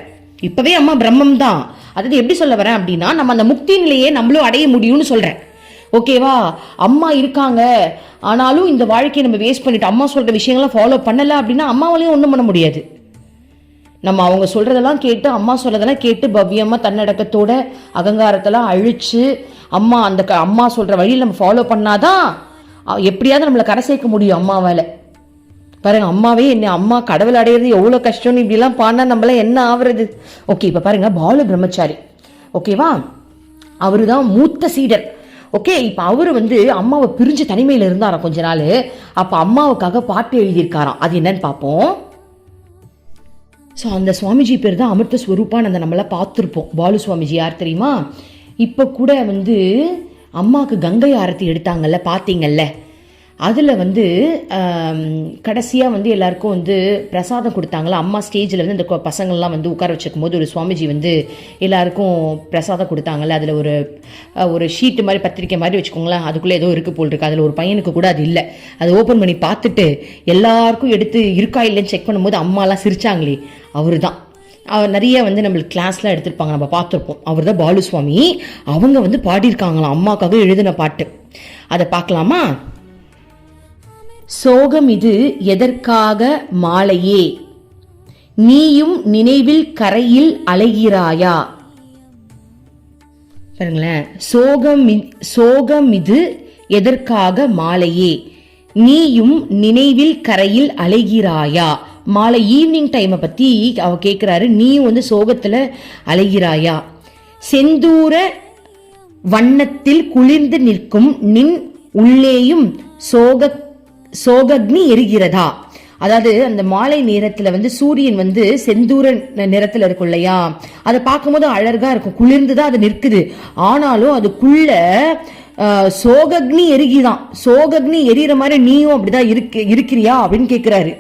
இப்பவே அம்மா பிரம்மம் தான். அதாவது எப்படி சொல்ல வரேன் அப்படின்னா, நம்ம அந்த முக்தி நிலையே நம்மளும் அடைய முடியும்னு சொல்றேன். ஓகேவா? அம்மா இருக்காங்க, ஆனாலும் இந்த வாழ்க்கையை நம்ம வேஸ்ட் பண்ணிட்டு அம்மா சொல்ற விஷயங்கள்லாம் ஃபாலோ பண்ணல அப்படின்னா அம்மாவாலையும் ஒன்றும் பண்ண முடியாது. நம்ம அவங்க சொல்றதெல்லாம் கேட்டு அம்மா சொல்றதெல்லாம் கேட்டு பவ்யமா தன்னடக்கத்தோட அகங்காரத்தெல்லாம் அழிச்சு அம்மா சொல்ற வழியில் நம்ம ஃபாலோ பண்ணாதான் எப்படியாவது நம்மளை கரை சேர்க்க முடியும் அம்மாவால. பாருங்க, அம்மாவே என்ன அம்மா கடவுள் அடையிறது எவ்வளோ கஷ்டம்னு இப்படிலாம் பாடினா நம்மள என்ன ஆகுறது? ஓகே, இப்போ பாருங்க, பாலு பிரம்மச்சாரி ஓகேவா, அவரு தான் மூத்த சீடர். ஓகே, இப்போ அவரு வந்து அம்மாவை பிரிஞ்சு தனிமையில் இருந்தாராம் கொஞ்ச நாள். அப்போ அம்மாவுக்காக பாட்டு எழுதியிருக்காராம். அது என்னன்னு பார்ப்போம். ஸோ அந்த சுவாமிஜி பேர் தான் அமிர்த ஸ்வரூபான்னு அந்த நம்மளாம் பார்த்துருப்போம். பாலு சுவாமிஜி யார் தெரியுமா? இப்போ கூட வந்து அம்மாவுக்கு கங்கை ஆரத்தி எடுத்தாங்கல்ல, பார்த்தீங்கல்ல, அதில் வந்து கடைசியாக வந்து எல்லாருக்கும் வந்து பிரசாதம் கொடுத்தாங்களா. அம்மா ஸ்டேஜில் வந்து இந்த பசங்கள்லாம் வந்து உட்கார வச்சுக்கும் போது ஒரு சுவாமிஜி வந்து எல்லாருக்கும் பிரசாதம் கொடுத்தாங்கல்ல. அதில் ஒரு ஷீட்டு மாதிரி பத்திரிக்கை மாதிரி வச்சுக்கோங்களேன், அதுக்குள்ளே ஏதோ இருக்குது போல் இருக்கு. அதில் ஒரு பையனுக்கு கூட அது இல்லை. அதை ஓப்பன் பண்ணி பார்த்துட்டு எல்லாருக்கும் எடுத்து இருக்கா இல்லைன்னு செக் பண்ணும்போது அம்மாலாம் சிரிச்சாங்களே, அவரு தான். அவர் நிறைய வந்து நம்மளுக்கு கிளாஸ்லாம் எடுத்திருப்பாங்க, நம்ம பார்த்துருப்போம். அவர் தான் பாலு சுவாமி. அவங்க வந்து பாடியிருக்காங்களாம் அம்மாக்காக எழுதின பாட்டு. அதை பார்க்கலாமா? சோகம் இது எதற்காக மாலையே, நீயும் நினைவில் கரையில் அலைகிறாயா. பாருங்களேன், சோகம் இது எதற்காக மாலையே, நீயும் நினைவில் கரையில் அலைகிறாயா. மாலை ஈவினிங் டைமை பத்தி அவ கேட்கிறாரு. நீயும் வந்து சோகத்துல அலைகிறாயா. செந்தூர வண்ணத்தில் குளிர்ந்து நிற்கும் நின் உள்ளேயும் சோகக்னி எரிகிறதா. அதாவது அந்த மாலை நேரத்துல வந்து சூரியன் வந்து செந்தூர நிறத்துல இருக்கும் இல்லையா, அதை பார்க்கும்போது அழகா இருக்கும், குளிர்ந்துதான் அது நிற்குது. ஆனாலும் அதுக்குள்ள சோகக்னி எரிகிதான். சோகக்னி எரிகிற மாதிரி நீயும் அப்படிதான் இருக்கிறியா அப்படின்னு கேட்கிறாரு.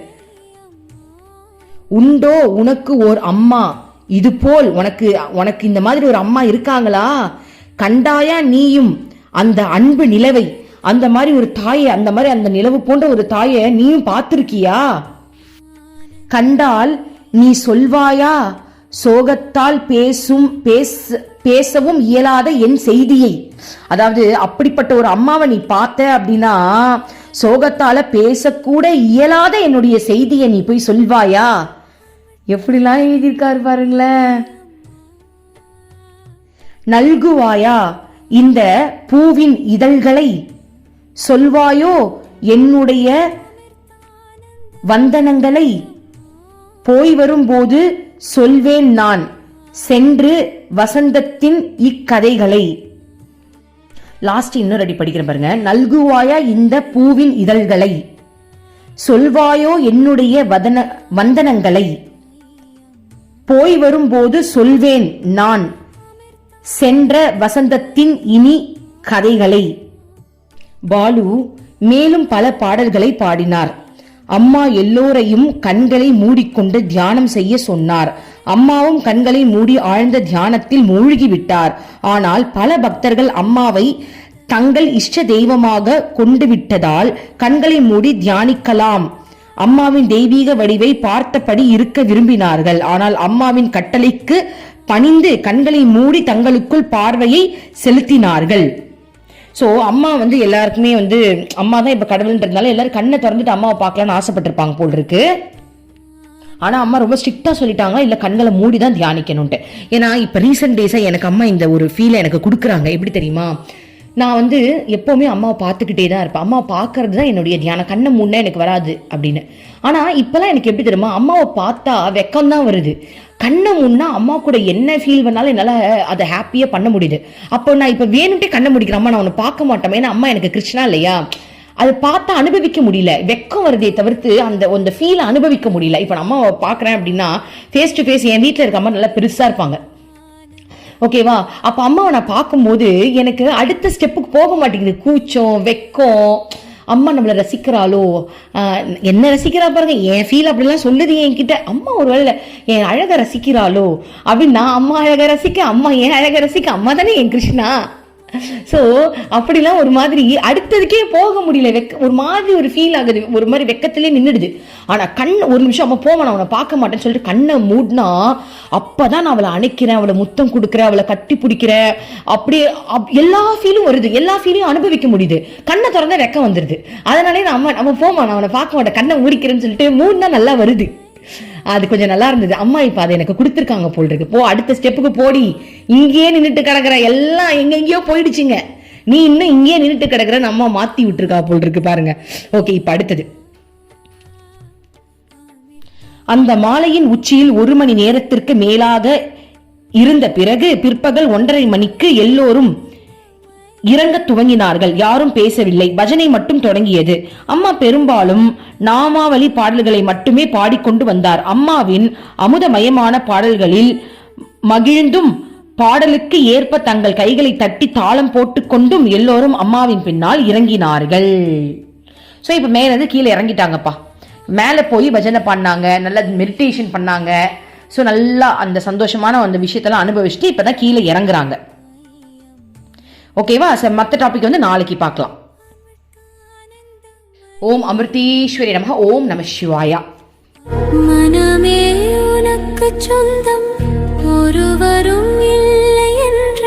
உண்டோ உனக்கு ஓர் அம்மா இது போல், உனக்கு இந்த மாதிரி ஒரு அம்மா இருக்காங்களா? கண்டாயா நீயும் அந்த அன்பு நிலவை, அந்த மாதிரி ஒரு தாயை, அந்த மாதிரி அந்த நிலவு போன்ற ஒரு தாயை நீயும் பார்த்திருக்கியா? கண்டால் நீ சொல்வாயா சோகத்தால் பேசவும் இயலாத என் செய்தியை. அதாவது அப்படிப்பட்ட ஒரு அம்மாவை நீ பார்த்த அப்படின்னா சோகத்தால பேசக்கூட இயலாத என்னுடைய செய்தியை நீ போய் சொல்வாயா? எப்படிலாம் எழுதியிருக்காரு பாருங்களேன். நல்குவாயா இந்த பூவின் இதழ்களை, சொல்வாயோ என்னுடைய வந்தனங்களை போய் வரும்போது சொல்வேன் நான் சென்று வசந்தத்தின் இக்கதைகளை. லாஸ்ட் இன்னொரு அடி படிக்கிற பாருங்க. நல்குவாயா இந்த பூவின் இதழ்களை, சொல்வாயோ என்னுடைய வந்தனங்களை, போய் வரும்போது சொல்வேன் நான் சென்ற வசந்தத்தின் இனி கதைகளை. பாலு மேலும் பல பாடல்களை பாடினார். அம்மா எல்லோரையும் கண்களை மூடிக்கொண்டு தியானம் செய்ய சொன்னார். அம்மாவும் கண்களை மூடி ஆழ்ந்த தியானத்தில் மூழ்கிவிட்டார். ஆனால் பல பக்தர்கள் அம்மாவை தங்கள் இஷ்ட தெய்வமாக கொண்டு விட்டதால் கண்களை மூடி தியானிக்கலாம், அம்மாவின் தெய்வீக வடிவை பார்த்தபடி இருக்க விரும்பினார்கள். ஆனால் அம்மாவின் கட்டளைக்கு பணிந்து கண்களை மூடி தங்களுக்குள் பார்வையை செலுத்தினார்கள். ஸோ அம்மா வந்து எல்லாருக்குமே வந்து அம்மா தான் இப்போ கடவுள்ன்றதுனால எல்லாரும் கண்ணை திறந்துட்டு அம்மாவை பார்க்கலான்னு ஆசைப்பட்டிருப்பாங்க போல் இருக்கு. ஆனால் அம்மா ரொம்ப ஸ்ட்ரிக்டாக சொல்லிட்டாங்க, இல்லை கண்களை மூடி தான் தியானிக்கணும்ட்டு. ஏன்னா இப்போ ரீசெண்ட் டேஸாக எனக்கு அம்மா இந்த ஒரு ஃபீலை எனக்கு கொடுக்குறாங்க. எப்படி தெரியுமா, நான் வந்து எப்போவுமே அம்மாவை பார்த்துக்கிட்டே தான் இருப்பேன். அம்மாவை பார்க்கறது தான் என்னுடைய தியானம். கண்ணை மூடினா எனக்கு வராது அப்படின்னு. ஆனால் இப்போலாம் எனக்கு எப்படி தெரியுமா, அம்மாவை பார்த்தா வெக்கம்தான் வருது. கண்ணை முன்னா அம்மா கூட என்ன ஃபீல் பண்ணாலும் என்னால் அதை ஹாப்பியாக பண்ண முடியுது. அப்போ நான் இப்போ வேணும்ட்டே கண்ணை முடிக்கிறேன், அம்மா நான் உன்னை பார்க்க மாட்டேன், ஏன்னா அம்மா எனக்கு கிருஷ்ணா இல்லையா, அதை பார்த்தா அனுபவிக்க முடியல, வெக்கம் வருதே தவிர்த்து அந்த ஃபீலை அனுபவிக்க முடியல. இப்போ நான் அம்மாவை பார்க்குறேன் அப்படின்னா ஃபேஸ் டு ஃபேஸ் என் வீட்டில் இருக்க அம்மா நல்லா பெருசாக இருப்பாங்க, ஓகேவா. அப்போ அம்மாவை நான் பார்க்கும்போது எனக்கு அடுத்த ஸ்டெப்புக்கு போக மாட்டேங்குது, கூச்சம் வெக்கம். அம்மா நம்மளை ரசிக்கிறாளோ, என்ன ரசிக்கிறா பாருங்க, என் ஃபீல் அப்படிலாம் சொல்லுது என்கிட்ட. அம்மா ஒரு வேளை என் அழகை ரசிக்கிறாளோ அப்படின்னு, நான் அம்மா அழகை ரசிக்க, அம்மா என் அழகை ரசிக்க, அம்மா தானே என் கிருஷ்ணா. ஸோ அப்படிலாம் ஒரு மாதிரி அடுத்ததுக்கே போக முடியல, ஒரு மாதிரி ஒரு ஃபீல் ஆகுது, ஒரு மாதிரி வெக்கத்திலே நின்றுடுது. ஆனால் கண் ஒரு நிமிஷம் அம்மா போமா நான் அவனை பார்க்க மாட்டேன்னு சொல்லிட்டு கண்ணை மூடினா அப்போதான் நான் அவளை அணைக்கிறேன், அவளை முத்தம் கொடுக்குறேன், அவளை கட்டி பிடிக்கிறேன், அப்படியே எல்லா ஃபீலும் வருது, எல்லா ஃபீலையும் அனுபவிக்க முடியுது. கண்ணை திறந்தா வெக்கம் வந்துடுது. அதனாலே நான் அம்மா போமா நான் அவனை பார்க்க மாட்டேன், கண்ணை மூடிக்கிறேன்னு சொல்லிட்டு மூடினா நல்லா வருது. அது கொஞ்சம் நல்லா இருந்தது. அம்மா இப்ப அதை எனக்கு கொடுத்துருக்காங்க போல் இருக்கு. போ அடுத்த ஸ்டெப்புக்கு போடி, இங்கேயே நின்றுட்டு கிடக்குற, எல்லாம் எங்கெங்கயோ போயிடுச்சுங்க, நீ இன்னும் இங்கேயே நின்றுட்டு கிடக்குற, அம்மா மாத்தி விட்டுருக்கா போல் இருக்கு பாருங்க. ஓகே, இப்ப அடுத்தது. அந்த மாலையின் உச்சியில் 1 மணி நேரத்திற்கு மேலாக இருந்த பிறகு பிற்பகல் 1:30 மணிக்கு எல்லோரும் இறங்க துவங்கினார்கள். யாரும் பேசவில்லை, பஜனை மட்டும் தொடங்கியது. அம்மா பெரும்பாலும் நாமாவளி பாடல்களை மட்டுமே பாடிக்கொண்டு வந்தார். அம்மாவின் அமுதமயமான பாடல்களில் மகிழ்ந்தும் பாடலுக்கு ஏற்ப தங்கள் கைகளை தட்டி தாளம் போட்டுக்கொண்டும் எல்லோரும் அம்மாவின் பின்னால் இறங்கினார்கள். ஸோ இப்போ மேலேருந்து கீழே இறங்கிட்டாங்கப்பா. மேலே போய் பஜனை பண்ணாங்க, நல்லா மெடிடேஷன் பண்ணாங்க. ஸோ நல்லா அந்த சந்தோஷமான அந்த விஷயத்தெல்லாம் அனுபவிச்சுட்டு இப்போதான் கீழே இறங்குறாங்க. ஓகேவா. மற்ற டாபிக் வந்து நாளைக்கு பார்க்கலாம். ஓம் அமிர்தீஸ்வரி நமஹ. ஓம் நம சிவாயா. மனமே உனக்கு சொந்தம், ஒருவரும் இல்லை என்ற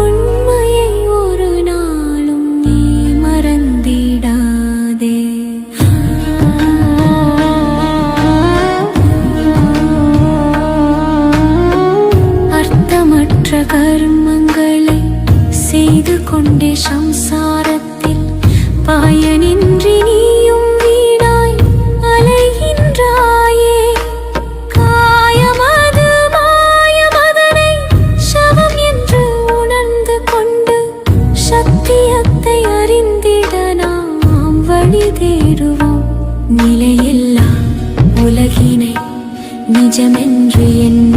உண்மையை ஒரு நாளும் நீ மறந்திடாதே. அர்த்தமற்ற கர்மங்களை செய்து கொண்டே சம்சாரத்தில் பயனின்றி நீயும் வீணாய் அலைகின்றாயே. காயமது மாயமதனை சவம் என்று உணர்ந்து கொண்டு சத்தியத்தை அறிந்திட நாம் வழி தேடுவோம். நிலையில்லா உலகினை நிஜமென்று எண்ண